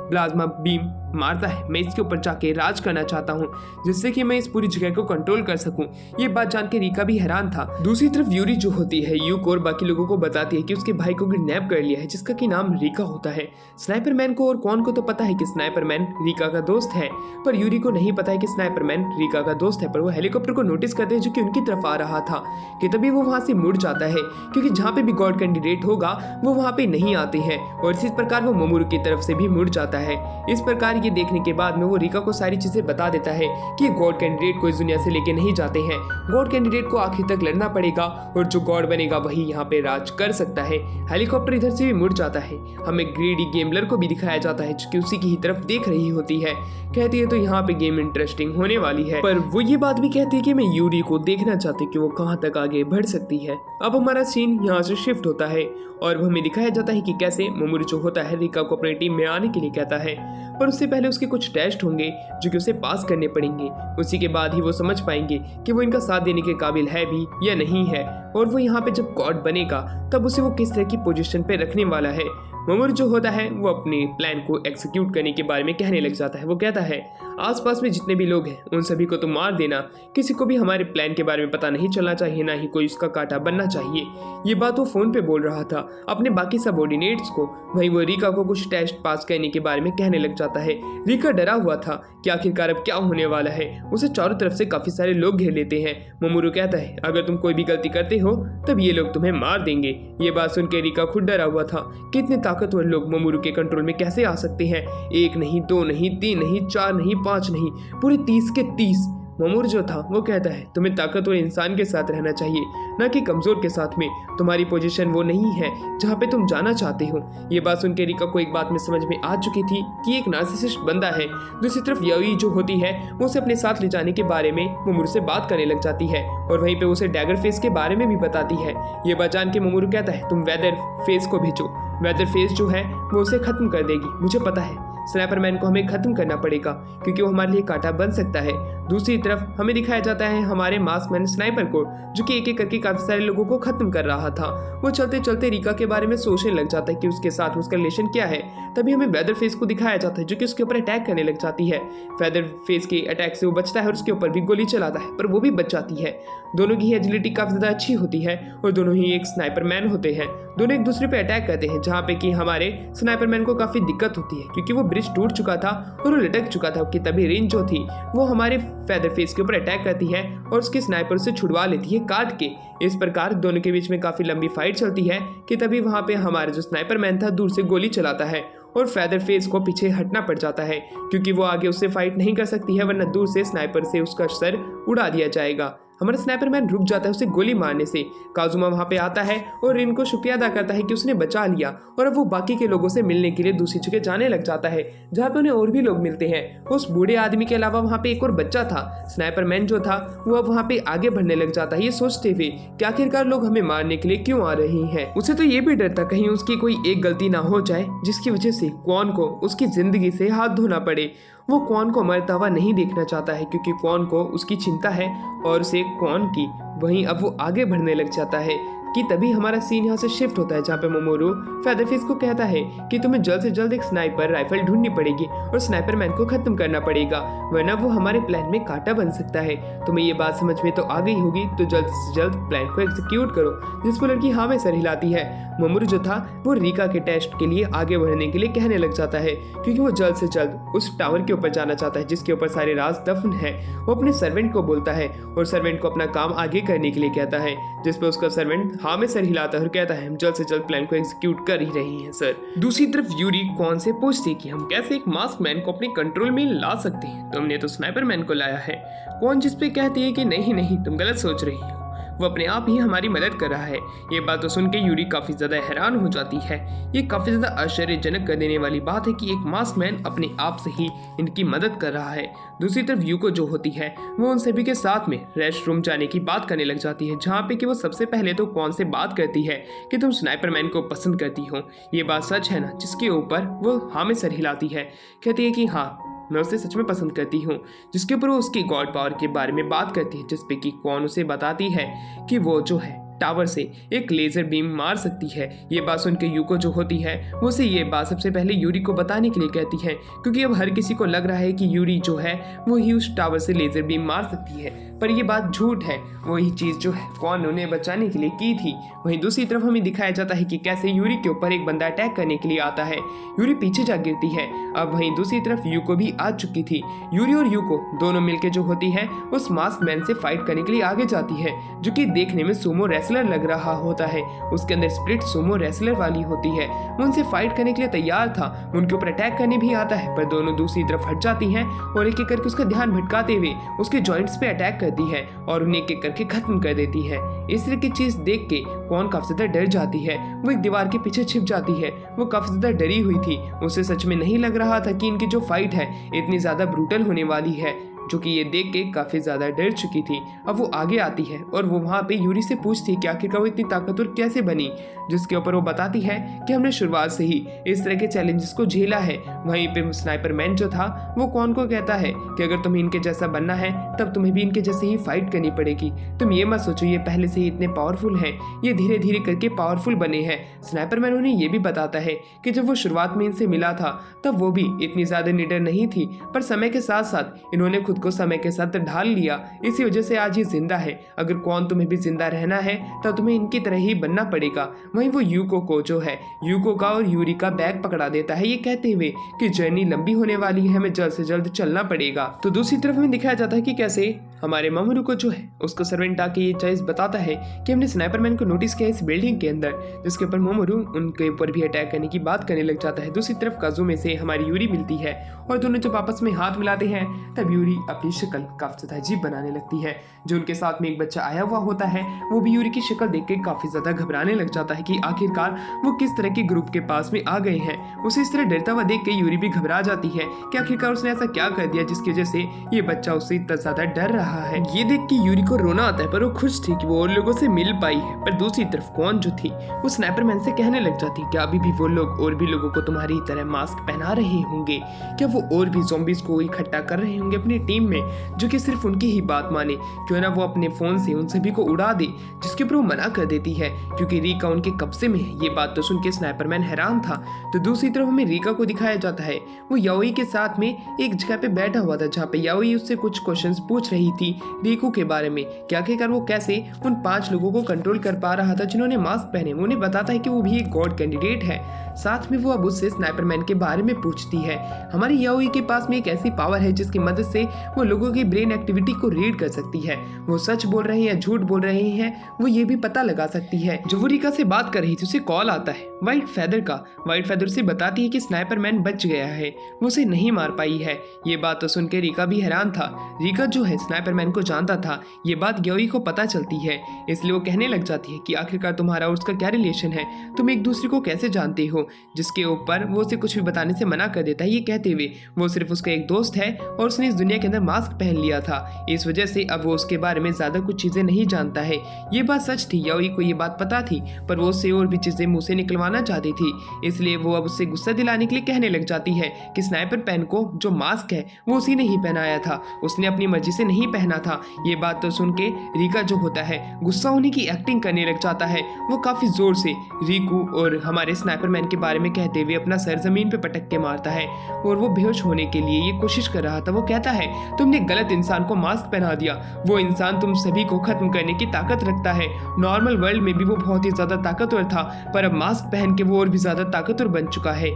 प्लाज्मा बीम मारता है मैं इसके ऊपर जाके राज करना चाहता हूँ जिससे कि मैं इस पूरी जगह को कंट्रोल कर सकूं। ये बात जान के रिका भी हैरान था। दूसरी तरफ यूरी जो होती है यूको और बाकी लोगों को बताती है कि उसके भाई को किडनैप कर लिया है जिसका कि नाम रिका होता है। स्नाइपर मैन को और कौन को तो पता है कि स्नाइपर मैन रिका का दोस्त है पर यूरी को नहीं पता है कि स्नाइपर मैन रिका का दोस्त है। पर वो हेलीकॉप्टर को नोटिस करते हैं जो कि उनकी तरफ आ रहा था कि तभी वो वहां से मुड़ जाता है क्योंकि जहाँ पे भी गॉड कैंडिडेट होगा वो वहां पे नहीं आते हैं और इसी प्रकार वो ममूरू की तरफ से भी मुड़ जाता आता है। इस प्रकार ये देखने के बाद में वो रिका को सारी चीजें बता देता है कि गॉड कैंडिडेट को इस दुनिया से लेके नहीं जाते हैं। गॉड कैंडिडेट को आखिर तक लड़ना पड़ेगा और जो गॉड बनेगा वही यहाँ पे राज कर सकता है। हेलीकॉप्टर इधर से भी मुड़ जाता है। हमें ग्रीडी गेमलर को भी दिखाया जाता है जो कि उसी की ही तरफ देख रही होती है। कहती है तो यहाँ पे गेम इंटरेस्टिंग होने वाली है, पर वो ये बात भी कहती है कि मैं यूरी को देखना चाहती कि वो कहाँ तक आगे बढ़ सकती है। अब हमारा सीन यहाँ से शिफ्ट होता है और हमें दिखाया जाता है कि कैसे मोमोरू जो होता है रिका को अपनी टीम में आने के लिए कहता है, पर उससे पहले उसके कुछ टेस्ट होंगे जो कि उसे पास करने पड़ेंगे। उसी के बाद ही वो समझ पाएंगे कि वो इनका साथ देने के काबिल है भी या नहीं है, और वो यहाँ पे जब गॉड बनेगा तब उसे वो किस तरह की पोजीशन पे रखने वाला है। मोमोरू जो होता है वो अपने प्लान को एग्जीक्यूट करने के बारे में कहने लग जाता है। वो कहता है आसपास में जितने भी लोग हैं उन सभी को तुम मार देना, किसी को भी हमारे प्लान के बारे में पता नहीं चलना चाहिए, ना ही कोई उसका कांटा बनना चाहिए। ये बात वो फोन पे बोल रहा था अपने बाकी सबऑर्डिनेट्स को। वहीं वो रिका को कुछ टेस्ट पास करने के बारे में कहने लग जाता है। रिका डरा हुआ था कि आखिरकार अब क्या होने वाला है। उसे चारों तरफ से काफी सारे लोग घेर लेते हैं। मोमोरू कहता है अगर तुम कोई भी गलती करते हो तब ये लोग तुम्हें मार देंगे। ये बात सुन के रिका खुद डरा हुआ था कि इतने ताकतवर लोग मोमोरू के कंट्रोल में कैसे आ सकते हैं। 1 नहीं, 2 नहीं, 3 नहीं, 4 नहीं, 5 नहीं, पूरे 30 के 30। मोमोरू जो था वो कहता है तुम्हें ताकतवर इंसान के साथ रहना चाहिए, ना कि कमजोर के साथ में। तुम्हारी पोजीशन वो नहीं है जहाँ पे तुम जाना चाहते हो। ये बात सुन के रिका को एक बात में समझ में आ चुकी थी कि एक नार्सिसिस्ट बंदा है। दूसरी तरफ यावी जो होती है वो उसे अपने साथ ले जाने के बारे में मोमोरू से बात करने लग जाती है और वहीं पे उसे डैगर फेस के बारे में भी बताती है। ये बात जान के मोमोरू कहता है तुम वेदर फेस को भेजो, वेदर फेस जो है वो उसे खत्म कर देगी। मुझे पता है स्नाइपरमैन को हमें खत्म करना पड़ेगा क्योंकि वो हमारे लिए कांटा बन सकता है। दूसरी तरफ हमें दिखाया जाता है हमारे मास्कमैन स्नाइपर को जो कि एक एक करके काफी सारे लोगों को खत्म कर रहा था। वो चलते चलते रिका के बारे में सोचने लग जाता है कि उसके साथ उसका रिलेशन क्या है। तभी हमें वेदर फेस को दिखाया जाता है जो कि उसके ऊपर अटैक करने लग जाती है। वेदर फेस के अटैक से वो बचता है और उसके ऊपर भी गोली चलाता है, पर वो भी बच जाती है। दोनों की एजिलिटी काफी ज्यादा अच्छी होती है और दोनों ही एक स्नाइपरमैन होते हैं। दोनों एक दूसरे पे अटैक करते हैं, जहाँ पे कि हमारे स्नाइपरमैन को काफी दिक्कत होती है क्योंकि वो ब्रिज टूट चुका था और वो लटक चुका था कि तभी रेंज जो थी वो हमारे फेदर फेस के ऊपर अटैक करती है और उसके स्नाइपर से छुड़वा लेती है काट के। इस प्रकार दोनों के बीच में काफी लंबी फाइट चलती है कि तभी वहां पे हमारा जो स्नाइपरमैन था दूर से गोली चलाता है और फेदर फेस को पीछे हटना पड़ जाता है क्योंकि वो आगे उससे फाइट नहीं कर सकती है, वरना दूर से स्नाइपर से उसका सर उड़ा दिया जाएगा। हमारा स्नाइपरमैन रुक जाता है उसे गोली मारने से। काजुमा वहां पे आता है और रिन को शुक्रिया अदा करता है कि उसने बचा लिया और अब वो बाकी के लोगों से मिलने के लिए दूसरी जगह जाने लग जाता है जहाँ पे उन्हें और भी लोग मिलते हैं। उस बूढ़े आदमी के अलावा वहाँ पे एक और बच्चा था। स्नाइपरमैन जो था वो अब वहाँ पे आगे बढ़ने लग जाता है ये सोचते हुए कि आखिरकार लोग हमें मारने के लिए क्यों आ रहे हैं। उसे तो ये भी डर था कहीं उसकी कोई एक गलती ना हो जाए जिसकी वजह से क्वान को उसकी जिंदगी से हाथ धोना पड़े। वो क्वान को मरता हुआ नहीं देखना चाहता है क्योंकि क्वान को उसकी चिंता है और उसे क्वान की। वहीं अब वो आगे बढ़ने लग जाता है कि तभी हमारा सीन यहाँ से शिफ्ट होता है जहाँ पे मोमोरू फेदरफेस को कहता है कि तुम्हें जल्द से जल्द एक स्नाइपर राइफल ढूंढनी पड़ेगी और स्नाइपरमैन को खत्म करना पड़ेगा, वरना वो हमारे प्लान में कांटा बन सकता है। तुम्हें ये बात समझ में तो आ गई होगी, तो जल्द से जल्द प्लान को एग्जीक्यूट करो। जिस पर लड़की हाँ में सर हिलाती है। मोमोरू जो था वो रिका के टेस्ट के लिए आगे बढ़ने के लिए कहने लग जाता है क्योंकि वो जल्द से जल्द उस टावर के ऊपर जाना चाहता है जिसके ऊपर सारे राज दफन है। वो अपने सर्वेंट को बोलता है और सर्वेंट को अपना काम आगे करने के लिए कहता है, जिस पर उसका सर्वेंट हाँ में सर हिलाता है और कहता है हम जल्द से जल्द प्लान को एग्जीक्यूट कर ही रही हैं सर। दूसरी तरफ यूरी कौन से पूछती कि हम कैसे एक मास्क मैन को अपने कंट्रोल में ला सकते हैं, तुमने तो स्नाइपर मैन को लाया है। कौन जिस पे कहती है कि नहीं नहीं तुम गलत सोच रही हो, वो अपने आप ही हमारी मदद कर रहा है। ये बात तो सुन के यूरी काफी ज्यादा हैरान हो जाती है। ये काफी ज्यादा आश्चर्यजनक कर देने वाली बात है कि एक मास्क मैन अपने आप से ही इनकी मदद कर रहा है। दूसरी तरफ यूको जो होती है वो उन सभी के साथ में रेस्ट रूम जाने की बात करने लग जाती है, जहाँ पे कि वो सबसे पहले तो कौन से बात करती है कि तुम स्नाइपरमैन को पसंद करती हो। ये बात सच है ना, जिसके ऊपर वो हाँ में सर हिलाती है। कहती है कि हाँ मैं उसे सच में पसंद करती हूँ। जिसके ऊपर वो उसकी गॉड पावर के बारे में बात करती है, जिसपे कि कौन उसे बताती है कि वो जो है टावर से एक लेजर बीम मार सकती है। ये बात सुन के यूको जो होती है वो उसे ये बात सबसे पहले यूरी को बताने के लिए कहती है क्योंकि अब हर किसी को लग रहा है कि यूरी जो है वो ही उस टावर से लेजर बीम मार सकती है, पर ये बात झूठ है। वही चीज जो है कौन उन्हें बचाने के लिए की थी। वहीं दूसरी तरफ हमें दिखाया जाता है कि कैसे यूरी के ऊपर एक बंदा अटैक करने के लिए आता है। यूरी पीछे जा गिरती है। अब वहीं दूसरी तरफ यूको भी आ चुकी थी। यूरी और यूको दोनों मिलकर जो होती है उस मास्क मैन से फाइट करने के लिए आगे जाती है, जो कि देखने में सुमो रेसलर लग रहा होता है, उसके अंदर स्प्लिट सुमो रेसलर वाली होती है। वो उनसे फाइट करने के लिए तैयार था, उनके ऊपर अटैक करने भी आता है, पर दोनों दूसरी तरफ हट जाती हैं और एक एक करके उसका ध्यान भटकाते हुए उसके जॉइंट्स पे अटैक करती है और उन्हें एक एक करके खत्म कर देती है। इस तरह की चीज देख के क्वान काफी ज्यादा डर जाती है, वो एक दीवार के पीछे छिप जाती है। वो काफी ज्यादा डरी हुई थी, उसे सच में नहीं लग रहा था कि इनकी जो फाइट है इतनी ज्यादा ब्रूटल होने वाली है, जो कि ये देख के काफी ज्यादा डर चुकी थी। अब वो आगे आती है और वो वहाँ पे यूरी से पूछती है कि आखिरकार वो इतनी ताकतवर कैसे बनी, जिसके ऊपर वो बताती है कि हमने शुरुआत से ही इस तरह के चैलेंजेस को झेला है। वहीं पे स्नाइपर मैन जो था वो कौन को कहता है कि अगर तुम्हें इनके जैसा बनना है तब तुम्हें भी इनके जैसे ही फाइट करनी पड़ेगी। तुम ये मत सोचो ये पहले से ही इतने पावरफुल हैं, ये धीरे धीरे करके पावरफुल बने हैं। स्नाइपर मैन उन्हें ये भी बताता है कि जब वो शुरुआत में इनसे मिला था तब वो भी इतनी ज्यादा निडर नहीं थी, पर समय के साथ साथ इन्होंने खुद को समय के साथ ढाल लिया, इसी वजह से आज ये जिंदा है। अगर कौन तुम्हें भी जिंदा रहना है तब तुम्हें इनकी तरह ही बनना पड़ेगा। वहीं वो यूको को जो है यूको का और यूरी का बैग पकड़ा देता है, ये कहते हुए कि जर्नी लंबी होने वाली है, हमें जल्द से जल्द चलना पड़ेगा। तो दूसरी तरफ में दिखाया जाता है कि कैसे हमारे मामरू को जो है उसको सर्वेंट आके ये चीज बताता है कि हमने स्नाइपर मैन को नोटिस किया इस बिल्डिंग के अंदर, जिसके ऊपर मामरू उनके ऊपर भी अटैक करने की बात करने लग जाता है। दूसरी तरफ काजुमे से हमारी यूरी मिलती है और दोनों जब आपस में हाथ मिलाते हैं तब यूरी अपनी शक्ल काफी ज्यादा अजीब बनाने लगती है। जो उनके साथ में एक बच्चा आया हुआ होता है वो भी यूरी की शक्ल देख के काफी ज्यादा घबराने लग जाता है कि आखिरकार वो किस तरह के ग्रुप के पास में आ गए हैं। उसे इस तरह डरता हुआ देख के यूरी भी घबरा जाती है कि आखिरकार उसने ऐसा क्या कर दिया जिसकी वजह से ये बच्चा उससे इतना ज्यादा डर रहा है। ये देख के यूरी को रोना आता है, पर वो खुश थी कि वो और लोगों से मिल पाई है। पर दूसरी तरफ कौन जो थी वो स्नाइपर मैन से कहने लग जाती है कि अभी भी वो लोग और भी लोगों को तुम्हारी तरह मास्क पहना रहे होंगे, क्या वो और भी ज़ॉम्बीज़ को इकट्ठा कर रहे होंगे अपनी टीम में जो कि सिर्फ उनकी ही बात माने, क्यों ना वो अपने फोन से उन सभी को उड़ा दे। जिसके ऊपर वो मना कर देती है क्योंकि रीका उनके कब्जे में है। ये बात तो सुन के स्नाइपर मैन हैरान था। तो दूसरी तरफ हमें रीका को दिखाया जाता है, वो याओई के साथ में एक जगह पे बैठा हुआ था जहाँ पे याओई उससे कुछ क्वेश्चंस पूछ रही थी रीकू के बारे में, क्या आखिरकार वो कैसे उन 5 लोगों को कंट्रोल कर पा रहा था जिन्होंने मास्क पहने। वो उन्हें बताता है कि वो भी एक गॉड कैंडिडेट है। साथ में वो अब उससे स्नाइपर मैन के बारे में पूछती है। हमारी याओई के पास में एक ऐसी पावर है जिसकी मदद से वो लोगों की ब्रेन एक्टिविटी को रीड कर सकती है, वो सच बोल रहे हैं या झूठ बोल रहे हैं वो ये भी पता लगा सकती है। जो वो रीका से बात कर रही थी उसे कॉल आता है व्हाइट फेदर का। व्हाइट फेदर से बताती है कि स्नाइपर मैन बच गया है, वो उसे नहीं मार पाई है। ये बात तो सुन के रीका भी हैरान था। रीका जो है स्नाइपर मैन को जानता था, ये बात याओई को पता चलती है, इसलिए वो कहने लग जाती है कि आखिरकार तुम्हारा और उसका क्या रिलेशन है, तुम एक दूसरे को कैसे जानते हो। जिसके ऊपर वो उसे कुछ भी बताने से मना कर देता है, ये कहते हुए वो सिर्फ उसका एक दोस्त है और उसने इस दुनिया के अंदर मास्क पहन लिया था, इस वजह से अब वो उसके बारे में ज्यादा कुछ चीजें नहीं जानता है। ये बात सच थी, याओई को ये बात पता थी, पर वो उससे और भी चीजें मुंह से निकलवाना चाहती थी, इसलिए वो अब उससे गुस्सा दिलाने के लिए कहने लग जाती है कि स्नाइपर मैन को जो मास्क है वो उसी ने ही पहनाया था, उसने अपनी मर्जी से नहीं पहना था। ये बात तो सुन के रीका जो होता है गुस्सा होने की एक्टिंग करने लग जाता है। वो काफी जोर से रीकू और हमारे स्नाइपर मैन के बारे में कहते हुए अपना सर जमीन पे पटक के मारता है और वो बेहोश होने के लिए ये कोशिश कर रहा था। वो कहता है तुमने गलत इंसान को मास्क पहना दिया, वो इंसान तुम सभी को खत्म करने की ताकत रखता है। नॉर्मल वर्ल्ड में भी वो बहुत ही ज्यादा ताकतवर था, पर अब मास्क पहन के वो और भी ज्यादा ताकतवर बन चुका है।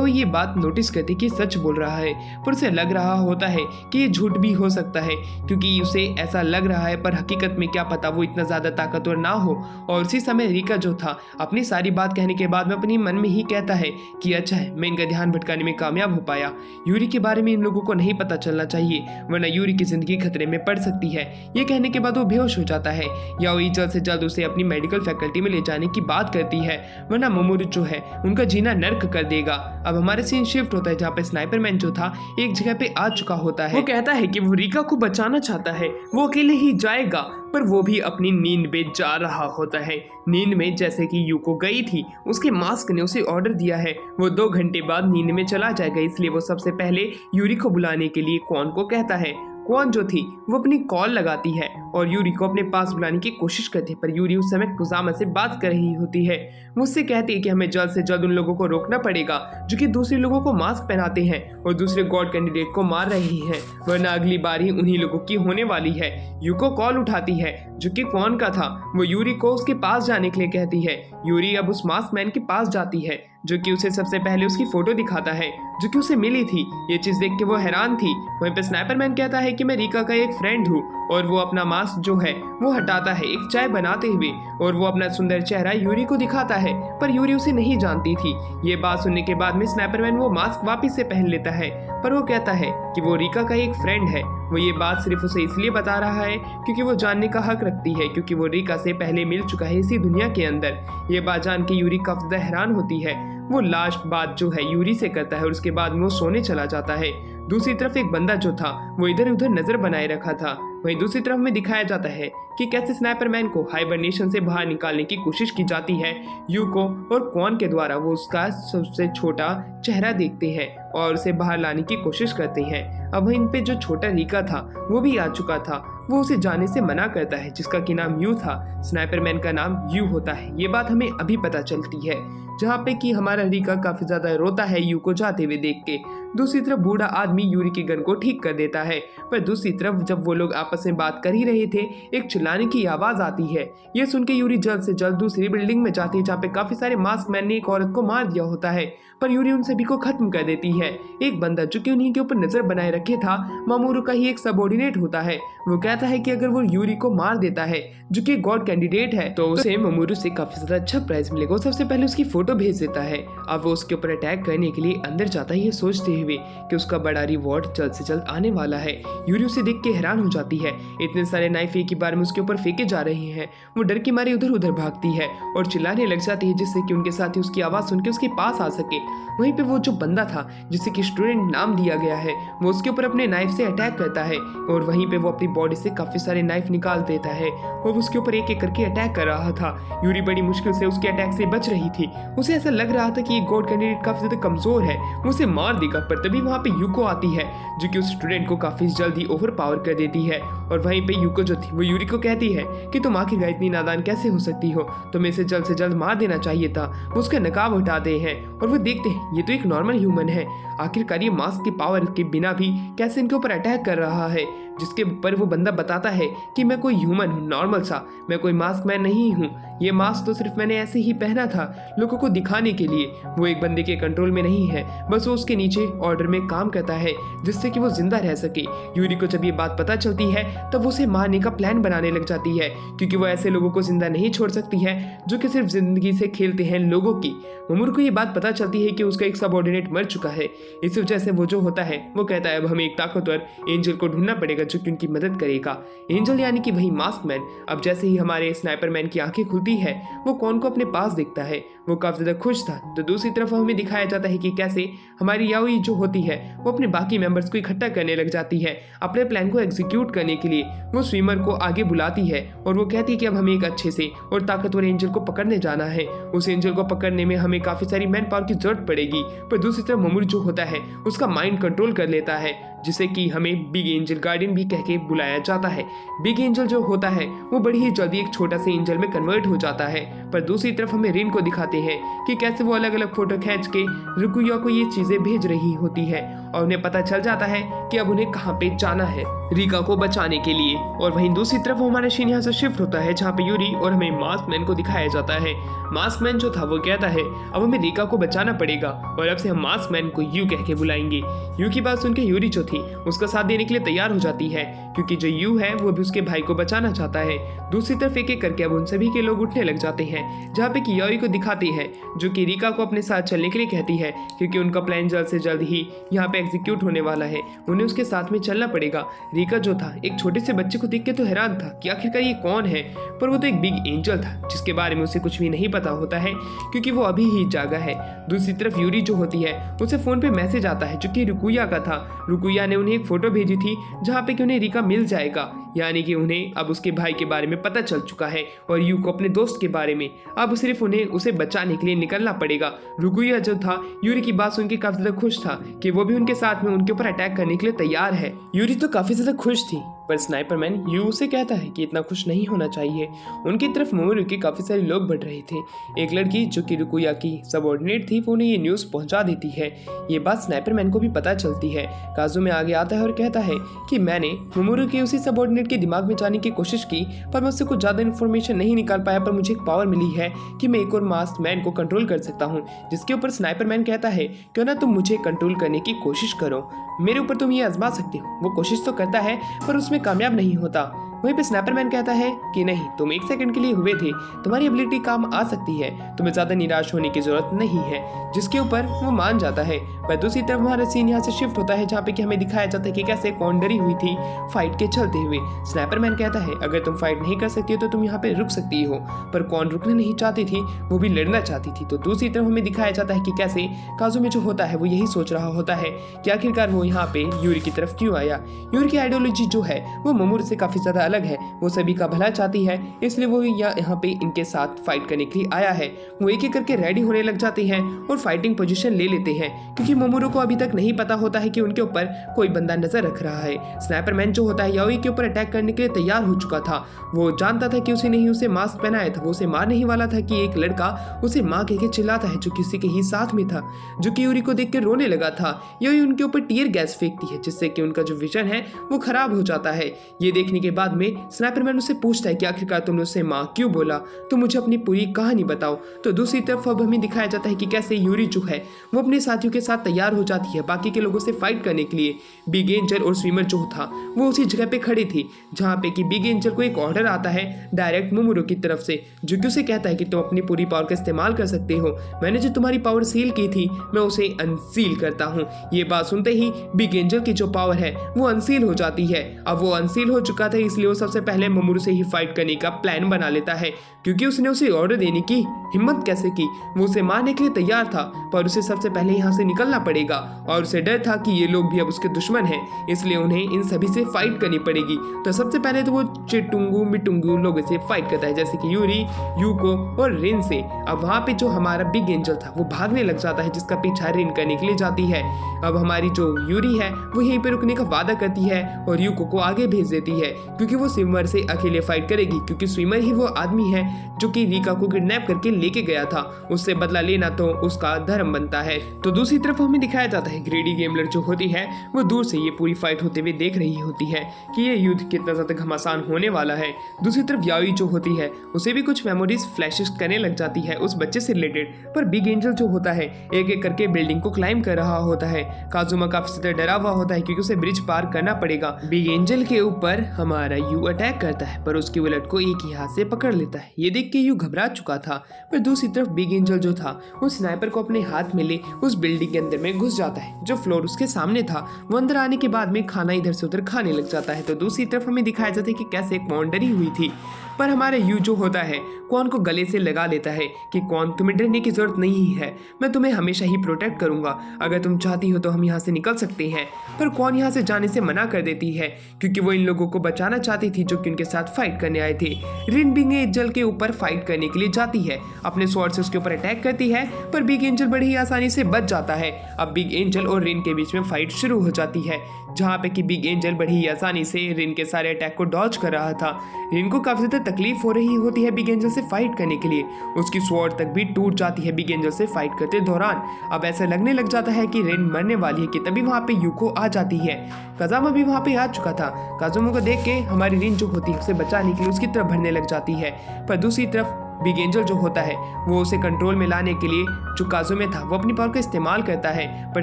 ये बात नोटिस करती कि सच बोल रहा है, पर उसे लग रहा होता है कि ये झूठ भी हो सकता है, क्योंकि उसे ऐसा लग रहा है पर हकीकत में क्या पता वो इतना ज्यादा ताकतवर ना हो। और उसी समय रीका जो था अपनी सारी बात कहने के बाद में अपनी मन में ही कहता है कि अच्छा है मैं इनका ध्यान भटकाने में कामयाब हो पाया। यूरी के बारे में इन लोगों को नहीं पता चलना चाहिए, वरना यूरी की जिंदगी खतरे में पड़ सकती है। ये कहने के बाद वो बेहोश हो जाता है। याओई जल्द से जल्द उसे अपनी मेडिकल फैकल्टी में ले जाने की बात करती है, वरना मोमोरू जो है उनका जीना नर्क कर देगा। अब हमारे सीन शिफ्ट होता है जहाँ पे स्नाइपर मैन जो था एक जगह पे आ चुका होता है। वो कहता है कि वो रीका को बचाना चाहता है, वो अकेले ही जाएगा, पर वो भी अपनी नींद में जा रहा होता है। नींद में जैसे कि यूको गई थी, उसके मास्क ने उसे ऑर्डर दिया है वो 2 घंटे बाद नींद में चला जाएगा, इसलिए वो सबसे पहले यूरी को बुलाने के लिए कौन को कहता है। कौन जो थी वो अपनी कॉल लगाती है और यूरी को अपने पास बुलाने की कोशिश करती है, पर यूरी उस समय कुजामा से बात कर रही होती है। मुझसे कहती है कि हमें जल्द से जल्द उन लोगों को रोकना पड़ेगा जो कि दूसरे लोगों को मास्क पहनाते हैं और दूसरे गॉड कैंडिडेट को मार रही हैं, वरना अगली बारी उन्हीं लोगों की होने वाली है। यूको कॉल उठाती है जो कि कौन का था, वो यूरी को उसके पास जाने के लिए कहती है। यूरी अब उस मास्क मैन के पास जाती है जो कि उसे सबसे पहले उसकी फोटो दिखाता है जो कि उसे मिली थी। ये चीज देख के वो हैरान थी। वहीं पे स्नाइपरमैन कहता है कि मैं रीका का एक फ्रेंड हूँ, और वो अपना मास्क जो है वो हटाता है एक चाय बनाते हुए, और वो अपना सुंदर चेहरा यूरी को दिखाता है, पर यूरी उसे नहीं जानती थी। ये बात सुनने के बाद में स्नाइपरमैन वो मास्क वापस से पहन लेता है, पर वो कहता है कि वो रीका का एक फ्रेंड है। वो ये बात सिर्फ उसे इसलिए बता रहा है क्योंकि वो जानने का हक रखती है, क्योंकि वो रीका से पहले मिल चुका है इसी दुनिया के अंदर। ये बात जान के यूरी काफी हैरान होती है। वो लास्ट बात जो है यूरी से करता है और उसके बाद वो सोने चला जाता है। दूसरी तरफ एक बंदा जो था वो इधर उधर नजर बनाए रखा था। वहीं दूसरी तरफ में दिखाया जाता है कि कैसे स्नाइपरमैन को हाइबरनेशन से बाहर निकालने की कोशिश की जाती है यूको और क्वान के द्वारा। वो उसका सबसे छोटा चेहरा देखते हैं और उसे बाहर लाने की कोशिश करते हैं। अब वहीं पे जो छोटा रीका था वो भी आ चुका था। वो उसे जाने से मना करता है, जिसका कि नाम यू था। स्नाइपरमैन का नाम यू होता है। ये बात हमें अभी पता चलती है, जहाँ पे कि हमारा रीका काफी ज्यादा रोता है यू को जाते हुए देख के। दूसरी तरफ बूढ़ा आदमी यूरी की गन को ठीक कर देता है, पर दूसरी तरफ जब वो लोग आपस में बात कर ही रहे थे, एक चिल्लाने की आवाज आती है। ये सुन के यूरी जल्द से जल्द दूसरी बिल्डिंग में जाती है, जहाँ पे काफी सारे मास्क मैन ने एक औरत को मार दिया होता है, पर यूरी उन सभी को खत्म कर देती है। एक बंदा जो कि उन्हीं के ऊपर नजर बनाए रखे था, मामूरू का ही एक सबऑर्डिनेट होता है, वो कहता है कि अगर वो यूरी को मार देता है जो कि गॉड कैंडिडेट है तो उसे मामूरू से काफी ज्यादा अच्छा प्राइज मिलेगा। सबसे पहले उसकी फोटो भेज देता है। अब वो उसके ऊपर अटैक करने के लिए अंदर जाता है, ये सोचते हुए कि उसका बड़ा रिवॉर्ड जल्द से जल्द आने वाला है। यूरी उसे देख के हैरान हो जाती है। इतने सारे नाइफ एक ही बार में उसके ऊपर फेंके जा रहे हैं। वो डर की मारी उधर उधर भागती है और चिल्लाने लग जाती है, जिससे कि उनके साथी उसकी आवाज सुन के उसके पास आ सके। वहीं पे वो जो बंदा था जिसे कि स्टूडेंट नाम दिया गया है, वो उसके ऊपर अपने नाइफ से अटैक करता है, और वहीं पे वो अपनी बॉडी से काफी सारे नाइफ निकाल देता है और उसके ऊपर एक एक करके अटैक कर रहा था। यूरी बड़ी मुश्किल से उसके अटैक से बच रही थी। उसे ऐसा लग रहा था कि ये गॉड कैंडिडेट काफी ज्यादा कमजोर है, वो उसे मार देगा। पर तभी वहाँ पे यूको आती है जो कि उस स्टूडेंट को काफी जल्दी ओवर पावर कर देती है, और वहीं पे यूको जो थी वो यूरी को कहती है कि तुम आखिरकार इतनी नादान कैसे हो सकती हो, तुम्हें इसे जल्द से जल्द मार देना चाहिए था। वो उसका नकाब हटाते हैं और वो देखते हैं ये तो एक नॉर्मल ह्यूमन है। आखिरकार ये मास्क की पावर के बिना भी कैसे इनके ऊपर अटैक कर रहा है, जिसके ऊपर वो बंदा बताता है कि मैं कोई ह्यूमन हूँ, नॉर्मल सा, मैं कोई मास्क मैन नहीं हूँ। ये मास्क तो सिर्फ मैंने ऐसे ही पहना था लोगों को दिखाने के लिए। वो एक बंदे के कंट्रोल में नहीं है, बस वो उसके नीचे ऑर्डर में काम करता है जिससे कि वो जिंदा रह सके। यूरी को जब ये बात पता चलती है तब वो उसे मारने का प्लान बनाने लग जाती है, क्योंकि वो ऐसे लोगों को जिंदा नहीं छोड़ सकती है जो कि सिर्फ जिंदगी से खेलते हैं लोगों की। मामूरू को ये बात पता चलती है कि उसका एक सबऑर्डिनेट मर चुका है। इस वजह से वो जो होता है वो कहता है अब हमें एक ताकतवर एंजल को ढूंढना पड़ेगा जो कि उनकी मदद करेगा। एंजल यानी कि वही मास्क मैन। अब जैसे ही हमारे स्नाइपरमैन की आंखें खुलती है वो कौन को अपने पास देखता है। वो काफी ज्यादा खुश था। तो दूसरी तरफ हमें दिखाया जाता है कि कैसे हमारी याओई जो होती है वो अपने बाकी मेंबर्स को इकट्ठा करने लग जाती है अपने प्लान को एग्जीक्यूट करने के लिए। वो स्विमर को आगे बुलाती है और वो कहती है कि अब हमें एक अच्छे से और ताकतवर एंजल को पकड़ने जाना है। उस एंजल को पकड़ने में हमें काफी सारी मैन पावर की जरूरत पड़ेगी। पर दूसरी तरफ मामूरू जो होता है उसका माइंड कंट्रोल कर लेता है, जिसे कि हमें बिग एंजल गार्डियन भी कह के बुलाया जाता है। बिग एंजल जो होता है वो बड़ी ही जल्दी एक छोटा सा एंजल में कन्वर्ट हो जाता है। पर दूसरी तरफ हमें रिन को दिखाते हैं कि कैसे वो अलग अलग फोटो खींच के रुकुया को ये चीजें भेज रही होती है, और उन्हें पता चल जाता है कि अब उन्हें कहाँ पे जाना है रीका को बचाने के लिए। और वहीं दूसरी तरफ हमारा सीन यहाँ से शिफ्ट होता है, जहाँ पे यूरी और हमें मास्क मैन को दिखाया जाता है। मास्क मैन जो था वो कहता है अब हमें रीका को बचाना पड़ेगा, और अब से हम मास्क मैन को यू कह के बुलाएंगे। यू की बात सुनकर यूरी जो थी उसका साथ देने के लिए तैयार हो जाती है, क्योंकि जो यू है वो भी उसके भाई को बचाना चाहता है। दूसरी तरफ एक एक करके अब उन सभी के लोग उठने लग जाते हैं, जहाँ पे कि याओई को दिखाती है जो कि रीका को अपने साथ चलने के लिए कहती है, क्योंकि उनका प्लान जल्द से जल्द ही यहाँ पे एग्जीक्यूट होने वाला है। उन्हें उसके साथ में चलना पड़ेगा। रीका जो था एक छोटे से बच्चे को देख के तो हैरान था कि आखिरकार ये कौन है, पर वो तो एक बिग एंजल था जिसके बारे में उसे कुछ भी नहीं पता होता है, क्योंकि वो अभी ही जागा है। दूसरी तरफ यूरी जो होती है उसे फोन पे मैसेज आता है जो कि रुकुया का था। रुकुया ने उन्हें एक फोटो भेजी थी जहाँ पे कि उन्हें रीका मिल जाएगा, यानी कि उन्हें अब उसके भाई के बारे में पता चल चुका है और यू को अपने दोस्त के बारे में। अब सिर्फ उन्हें उसे बचाने के लिए निकलना पड़ेगा। रुकुया जो था यूरी की बात सुन के काफी ज्यादा खुश था कि वो भी उनके साथ में उनके ऊपर अटैक करने के लिए तैयार है। यूरी तो काफी ज्यादा खुश थी पर स्नाइपरमैन यू से कहता है कि इतना खुश नहीं होना चाहिए। उनकी तरफ मोमोरू के काफ़ी सारे लोग बढ़ रहे थे। एक लड़की जो कि रुकुया की सबऑर्डिनेट थी वो उन्हें ये न्यूज़ पहुंचा देती है। ये बात स्नाइपरमैन को भी पता चलती है। काजुमे आगे आता है और कहता है कि मैंने मोमोरू के उसी सबऑर्डिनेट के दिमाग में जाने की कोशिश की पर मैं उससे कुछ ज़्यादा इन्फॉर्मेशन नहीं निकाल पाया, पर मुझे एक पावर मिली है कि मैं एक और मास्क मैन को कंट्रोल कर सकता हूँ। जिसके ऊपर स्नाइपरमैन कहता है क्यों ना तुम मुझे कंट्रोल करने की कोशिश करो, मेरे ऊपर तुम ये आजमा सकते हो। वो कोशिश तो करता है पर उसमें कामयाब नहीं होता। वहीं पे स्नाइपरमैन कहता है कि नहीं, तुम 1 सेकंड के लिए हुए थे, तुम्हारी एबिलिटी काम आ सकती है, तुम्हें ज़्यादा निराश होने की जरूरत नहीं है। जिसके ऊपर वो मान जाता है। पर दूसरी तरफ हमारा सीन यहाँ से शिफ्ट होता है जहाँ पे कि हमें दिखाया जाता है कि कैसे कौन डरी हुई थी फाइट के चलते हुए। स्नाइपरमैन कहता है अगर तुम फाइट नहीं कर सकती हो तो तुम यहाँ पे रुक सकती हो, पर कौन रुकना नहीं चाहती थी, वो भी लड़ना चाहती थी। तो दूसरी तरफ हमें दिखाया जाता है कि कैसे काजुमे जो होता है वो यही सोच रहा होता है कि आखिरकार वो यहाँ पे यूरी की तरफ क्यों आया। यूरी की आइडियोलॉजी जो है वो मोमोरू से काफ़ी ज़्यादा अलग है। वो सभी का भला चाहती है, इसलिए वो यहाँ पे इनके साथ फाइट करने के लिए आया है। वो एक एक करके रेडी होने लग जाते हैं और फाइटिंग पोजीशन ले लेते हैं क्योंकि मोमोरू को अभी तक नहीं पता होता है कि उनके ऊपर कोई बंदा नजर रख रहा है। स्नाइपरमैन जो होता है याओई के ऊपर अटैक करने के लिए तैयार हो चुका था। वो जानता था कि उसे नहीं उसे मास्क पहनाया था, वो उसे मारने ही वाला था कि एक लड़का उसे माँ कह के चिल्लाता है जो किसी के ही साथ में था, जो कि यूरी को देख के रोने लगा था। याओई उनके ऊपर टीयर गैस फेंकती है जिससे कि उनका जो विजन है वो खराब हो जाता है। ये देखने के बाद में स्नाइपरमैन उससे पूछता है कि आखिरकार तुमने उससे माँ क्यों बोला, तो मुझे अपनी पूरी कहानी बताओ। तो दूसरी तरफ अब हमें दिखाया जाता है कि कैसे यूरी जो है वो अपने साथियों के साथ तैयार हो जाती है बाकी के लोगों से फाइट करने के लिए। बिग एंजल और स्विमर जो था वो उसी जगह पे खड़े थे जहाँ पे कि बिग एंजल को एक ऑर्डर आता है डायरेक्ट मोमोरू की तरफ से, जो कि उसे कहता है कि तुम अपनी पूरी पावर का इस्तेमाल कर सकते हो, मैंने जो तुम्हारी पावर सील की थी मैं उसे अनसील करता हूँ। ये बात सुनते ही बिग एंजल की जो पावर है वो अनसील हो जाती है। अब वो अनसील हो चुका था इसलिए वो सबसे पहले मोमोरू से ही फाइट करने का प्लान बना लेता है क्योंकि उसने उसे ऑर्डर देने की हिम्मत कैसे की। वो उसे मारने के लिए तैयार था पर उसे सबसे पहले यहाँ से निकलना पड़ेगा और उसे डर था कि ये लोग भी अब उसके दुश्मन हैं, इसलिए उन्हें इन सभी से फाइट करनी पड़ेगी। तो सबसे पहले तो वो चिटुंगू मिटुंगू लोगों से फाइट करता है जैसे कि यूरी, यूको और रिन से। अब वहाँ पे जो हमारा बिग एंजल था वो भागने लग जाता है जिसका पीछा रिन करने के लिए जाती है। अब हमारी जो यूरी है वो यहीं पे रुकने का वादा करती है और यूको को आगे भेज देती है क्योंकि वो स्विमर से अकेले फाइट करेगी, क्योंकि स्विमर ही वो आदमी है जो कि रिका को किडनैप करके लेके गया था। उससे बदला लेना तो उसका धर्म बनता है। तो दूसरी तरफ हमें दिखाया जाता है ग्रेडी गेमलर जो होती है वो दूर से ये पूरी फाइट होते हुए देख रही होती है कि ये युद्ध कितना ज्यादा घमासान होने वाला है। दूसरी तरफ याओई जो होती है उसे भी कुछ मेमोरीज फ्लैशेस करने लग जाती है उस बच्चे से रिलेटेड, पर बिग एंजल जो होता है एक एक करके बिल्डिंग को क्लाइंब कर रहा होता है। काजुमा काफी ज्यादा डरा हुआ होता है क्योंकि उसे ब्रिज पार करना पड़ेगा। बिग एंजल के ऊपर हमारा यू अटैक करता है पर उसकी बुलेट को एक ही हाथ से पकड़ लेता है। ये देख के यू घबरा चुका था, पर दूसरी तरफ बिग एंजल जो था वो स्नाइपर को अपने हाथ में ले उस बिल्डिंग के अंदर में घुस जाता है। जो फ्लोर उसके सामने था वो अंदर आने के बाद में खाना इधर से उधर खाने लग जाता है। तो दूसरी तरफ हमें दिखाया जाता है कि कैसे एक कौन डरी हुई थी, पर हमारा यू जो होता है कौन को गले से लगा लेता है कि कौन तुम्हें डरने की जरूरत नहीं है, मैं तुम्हें हमेशा ही प्रोटेक्ट करूंगा, अगर तुम चाहती हो तो हम यहाँ से निकल सकते हैं। पर कौन यहाँ से जाने से मना कर देती है क्योंकि वो इन लोगों को बचाना चाहती थी जो कि उनके साथ फाइट करने आए थे। रिन बिग एंजल के ऊपर फाइट करने के लिए जाती है, अपने स्वॉर्ड से उसके ऊपर अटैक करती है पर बिग एंजल बड़ी ही आसानी से बच जाता है। अब बिग एंजल और रिन के बीच में फाइट शुरू हो जाती है जहाँ पे कि बिग एंजल बड़ी ही आसानी से रिन के सारे अटैक को डॉज कर रहा था। रिन को काफी ज्यादा तकलीफ हो रही होती है बिग एंजल से फाइट करने के लिए, उसकी स्वॉर्ड तक भी टूट जाती है बिग एंजल से फाइट करते दौरान। अब ऐसा लगने लग जाता है कि रिन मरने वाली है कि तभी वहाँ पे यूको आ जाती है। काजुमा भी वहाँ पे आ चुका था। काजुमा को देख के हमारी रिन जो होती है उसे बचाने के लिए उसकी तरफ बढ़ने लग जाती है, पर दूसरी तरफ बिग एंजल जो होता है वो उसे कंट्रोल में लाने के लिए जो काजुमे था वो अपनी पावर का इस्तेमाल करता है, पर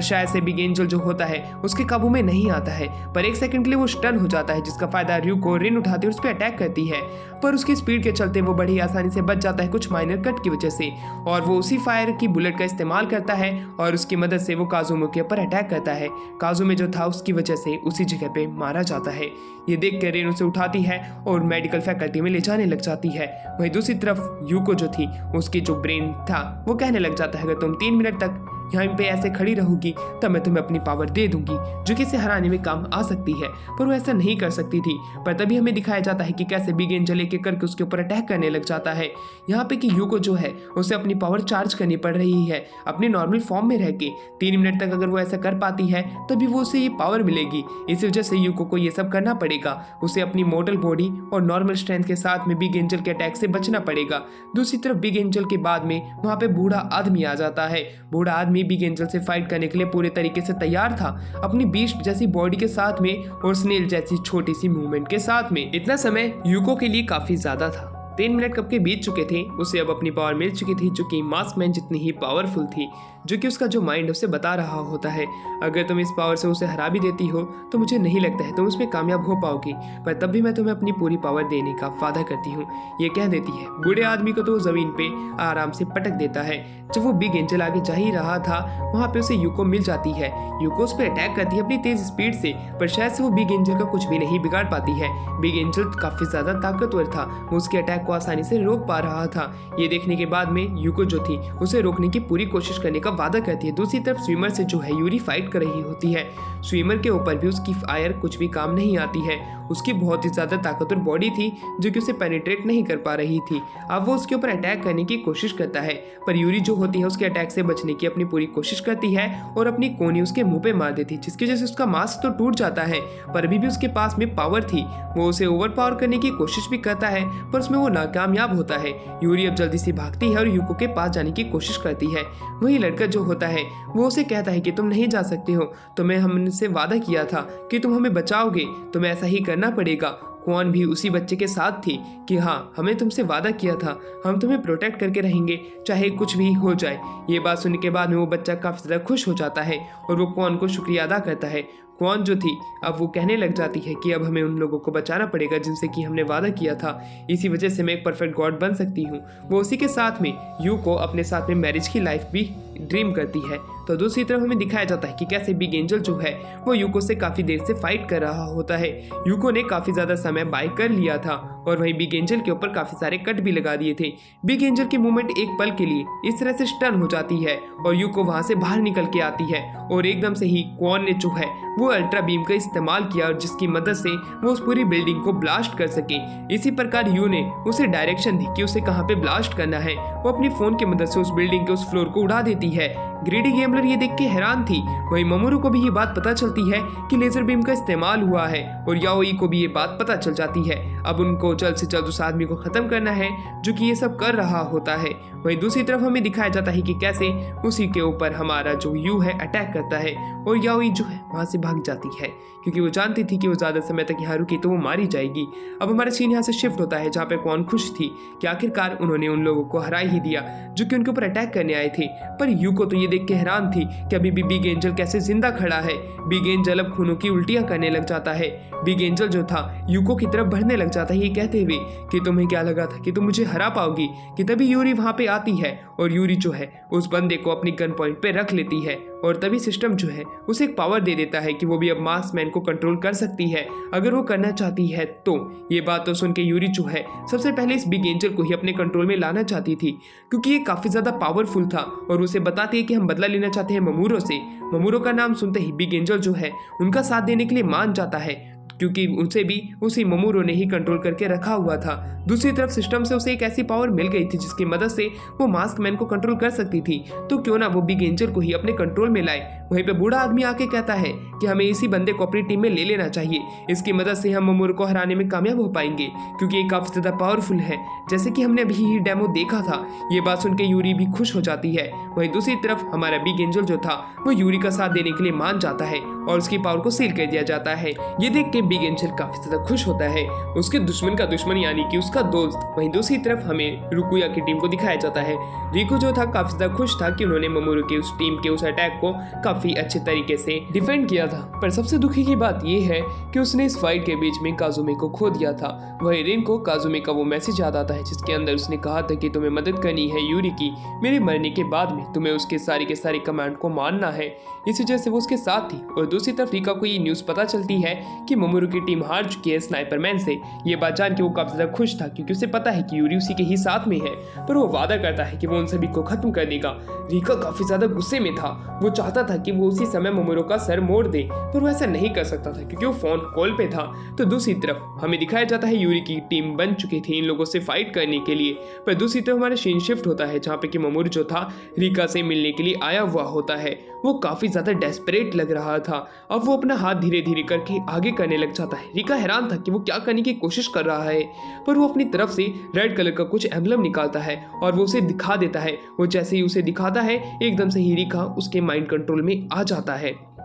शायद से बिग एंजल जो होता है उसके काबू में नहीं आता है। पर एक सेकंड के लिए वो स्टन हो जाता है जिसका फायदा र्यूको रिन उठाती है और उस पर अटैक करती है, पर उसकी स्पीड के चलते वो बड़ी आसानी से बच जाता है कुछ माइनर कट की वजह से, और वो उसी फायर की बुलेट का इस्तेमाल करता है और उसकी मदद से वो काजुमे के ऊपर अटैक करता है। काजुमे जो था उसकी वजह से उसी जगह पे मारा जाता है। ये देख कर रिन उसे उठाती है और मेडिकल फैकल्टी में ले जाने लग जाती है। वहीं दूसरी तरफ यूको जो थी उसकी जो ब्रेन था वो कहने लग जाता है अगर तुम 3 मिनट तक यहाँ पे ऐसे खड़ी रहोगी तब मैं तुम्हें अपनी पावर दे दूंगी जो कि इसे हराने में काम आ सकती है। पर वो ऐसा नहीं कर सकती थी। पर तभी हमें दिखाया जाता है कि कैसे बिग एंजल एक एक करके उसके ऊपर अटैक करने लग जाता है। यहाँ पे कि यूको जो है उसे अपनी पावर चार्ज करनी पड़ रही है अपनी नॉर्मल फॉर्म में रह के। 3 मिनट तक अगर वो ऐसा कर पाती है तभी वो उसे ये पावर मिलेगी। इस वजह से यूको को ये सब करना पड़ेगा। उसे अपनी मॉडल बॉडी और नॉर्मल स्ट्रेंथ के साथ में बिग एंजल के अटैक से बचना पड़ेगा। दूसरी तरफ बिग एंजल के बाद में वहाँ पे बूढ़ा आदमी आ जाता है। बूढ़ा आदमी बिग एंजल से फाइट करने के लिए पूरे तरीके से तैयार था अपनी बीस्ट जैसी बॉडी के साथ में और स्नेल जैसी छोटी सी मूवमेंट के साथ में। इतना समय यूको के लिए काफी ज्यादा था। 3 मिनट कब के बीत चुके थे। उसे अब अपनी पावर मिल चुकी थी जो कि मास्कमैन जितनी ही पावरफुल थी, जो कि उसका जो माइंड उसे बता रहा होता है अगर तुम इस पावर से उसे हरा भी देती हो तो मुझे नहीं लगता है तुम उसमें कामयाब हो पाओगी, पर तब भी मैं तुम्हें अपनी पूरी पावर देने का वादा करती हूँ, ये कह देती है। बूढ़े आदमी को तो जमीन पे आराम से पटक देता है। जब वो बिग एंजल आगे जा ही रहा था वहाँ पे उसे यूको मिल जाती है। यूको उस पर अटैक करती है अपनी तेज स्पीड से, पर शायद से वो बिग एंजल का कुछ भी नहीं बिगाड़ पाती है। बिग एंजल काफी ज्यादा ताकतवर था, वो उसके अटैक को आसानी से रोक पा रहा था। ये देखने के बाद में यूको जो थी उसे रोकने की पूरी कोशिश करने का वादा करती है। दूसरी तरफ स्विमर से जो है यूरी फाइट कर रही होती है। स्विमर के ऊपर भी उसकी फायर कुछ भी काम नहीं आती है। उसकी बहुत ही ज्यादा ताकतवर बॉडी थी जो कि उसे पेनिट्रेट नहीं कर पा रही थी। अब वो उसके ऊपर अटैक करने की कोशिश करता है, पर यूरी जो होती है उसके अटैक से बचने की अपनी पूरी कोशिश करती है और अपनी कोनी उसके मुंह पे मार देती है, जिसकी वजह से उसका मास्क तो टूट जाता है। पर अभी भी उसके पास में पावर थी। वो उसे ओवर पावर करने की कोशिश भी करता है पर उसमें वो नाकामयाब होता है। यूरी अब जल्दी से भागती है और यूको के पास जाने की कोशिश करती है। वही लड़का जो होता है वो उसे कहता है कि तुम नहीं जा सकते हो, तुम्हें हमसे वादा किया था कि तुम हमें बचाओगे, तुम्हें ऐसा ही करना पड़ेगा। क्वान भी उसी बच्चे के साथ थी कि हाँ हमें तुमसे वादा किया था, हम तुम्हें प्रोटेक्ट करके रहेंगे चाहे कुछ भी हो जाए। ये बात सुनने के बाद में वो बच्चा काफी ज्यादा खुश हो जाता है और वो क्वान को शुक्रिया अदा करता है। क्वान जो थी अब वो कहने लग जाती है कि अब हमें उन लोगों को बचाना पड़ेगा जिनसे कि हमने वादा किया था, इसी वजह से मैं एक परफेक्ट गॉड बन सकती हूँ। वो उसी के साथ में यू को अपने साथ में मैरिज की लाइफ भी ड्रीम करती है। तो दूसरी तरफ हमें दिखाया जाता है कि कैसे बिग एंजल जो है वो यूको से काफी देर से फाइट कर रहा होता है। यूको ने काफी ज्यादा समय बाय कर लिया था और वहीं बिग एंजल के ऊपर काफी सारे कट भी लगा दिए थे। बिग एंजल की मूवमेंट एक पल के लिए इस तरह से स्टन हो जाती है और यूको वहां से बाहर निकल के आती है और एकदम से ही क्वान ने जो है वो अल्ट्रा बीम का इस्तेमाल किया और जिसकी मदद से वो उस पूरी बिल्डिंग को ब्लास्ट कर सके। इसी प्रकार यू ने उसे डायरेक्शन दी कि उसे कहाँ पे ब्लास्ट करना है। वो अपनी फोन की मदद से उस बिल्डिंग के उस फ्लोर को उड़ा देती है। ग्रीडी गेमलर ये देख के हैरान थी। वहीं ममोरू को भी ये बात पता चलती है कि लेजर बीम का इस्तेमाल हुआ है और याओई को भी ये बात पता चल जाती है। अब उनको जल्द से जल्द उस आदमी को खत्म करना है जो कि ये सब कर रहा होता है। वहीं दूसरी तरफ हमें दिखाया जाता है कि कैसे उसी के ऊपर हमारा जो यू है अटैक करता है और याओई जो है वहां से भाग जाती है क्योंकि वो जानती थी कि वो ज्यादा समय तक यहाँ रुकी तो वो मारी जाएगी। अब हमारा सीन यहाँ से शिफ्ट होता है जहाँ पे क्वान खुश थी कि आखिरकार उन्होंने उन लोगों को हरा ही दिया जो कि उनके ऊपर अटैक करने आए थे। पर यूको तो ये देख के हैरान थी कि अभी भी बिग एंजल कैसे जिंदा खड़ा है। बिग एंजल अब खूनों की उल्टियां करने लग जाता है। बिग एंजल जो था यूको की तरफ बढ़ने लग जाता है ये कहते हुए कि तुम्हें क्या लगा था कि तुम मुझे हरा पाओगी। कि तभी यूरी वहां पे आती है और यूरी जो है उस बंदे को अपनी गन पॉइंट पे रख लेती है और तभी सिस्टम जो है उसे एक पावर दे देता है कि वो भी अब मास्कमैन को कंट्रोल कर सकती है अगर वो करना चाहती है तो। ये बात तो सुन के यूरी जो है सबसे पहले इस बिग एंजल को ही अपने कंट्रोल में लाना चाहती थी क्योंकि ये काफी ज्यादा पावरफुल था और उसे बताती है कि हम बदला लेना चाहते हैं ममूरो से। ममूरो का नाम सुनते ही बिग एंजल जो है उनका साथ देने के लिए मान जाता है क्योंकि उनसे भी उसी ममूरो ने ही कंट्रोल करके रखा हुआ था। दूसरी तरफ सिस्टम से उसे एक ऐसी पावर मिल गई थी जिसकी मदद से वो मास्कमैन को कंट्रोल कर सकती थी, तो क्यों ना वो बिग एंजल को ही अपने कंट्रोल में लाए। वहीं पे बूढ़ा आदमी आके कहता है कि हमें इसी बंदे को अपनी टीम में ले लेना चाहिए, इसकी मदद से हम ममूरो को हराने में कामयाब हो पाएंगे क्योंकि ये काफी ज्यादा पावरफुल है जैसे कि हमने अभी ही डेमो देखा था। ये बात सुन के यूरी भी खुश हो जाती है। वहीं दूसरी तरफ हमारा बिग एंजल जो था वो यूरी का साथ देने के लिए मान जाता है और उसकी पावर को सील कर दिया जाता है। ये देख के बिग एंजल काफी ज्यादा खुश होता है, उसके दुश्मन का दुश्मन यानी कि उसका दोस्त। वहीं दूसरी तरफ हमें रुकुया की टीम को दिखाया जाता है। रिकू जो था काफी ज्यादा खुश था कि उन्होंने ममूरो की उस टीम के उस अटैक को काफी अच्छे तरीके से डिफेंड किया दिया था, पर सबसे दुखी की बात यह है कि उसने इस फाइट के बीच में काजुमे को खो दिया था। वही रिन को काजुमे का वो मैसेज याद आता है जिसके अंदर उसने कहा था कि तुम्हें मदद करनी है यूरी की, मेरे मरने के बाद में तुम्हें उसके सारे के सारे कमांड को मानना है। इस वजह से वो उसके साथ थी। और दूसरी तरफ रिका को ये न्यूज़ पता चलती है कि मोमोरू की टीम हार चुकी है स्नाइपरमैन से। ये बात जान के वो काफी ज्यादा खुश था क्योंकि उसे पता है कि यूरी उसी के ही साथ में है, पर वो वादा करता है कि वो उन सभी को खत्म कर देगा। रिका काफी ज्यादा गुस्से में था। वो चाहता था कि वो उसी समय मोमोरू का सर मोड़ दे, पर वो ऐसा नहीं कर सकता था क्योंकि वो फोन कॉल पे था। तो दूसरी तरफ हमें दिखाया जाता है यूरी की टीम बन चुकी थी इन लोगों से फाइट करने के लिए। पर दूसरी तरफ हमारा सीन शिफ्ट होता है जहाँ पे कि मोमोरू जो था रिका से मिलने के लिए आया हुआ होता है। वो काफी ज्यादा डेस्परेट लग रहा था। अब वो अपना हाथ धीरे धीरे करके आगे करने लग जाता है। रिका हैरान था कि वो क्या करने की कोशिश कर रहा है, पर वो अपनी तरफ से रेड कलर का कुछ एम्बलम निकालता है और वो उसे दिखा देता है। वो जैसे ही उसे दिखाता है एकदम से ही रिका उसके माइंड कंट्रोल में आ जाता है।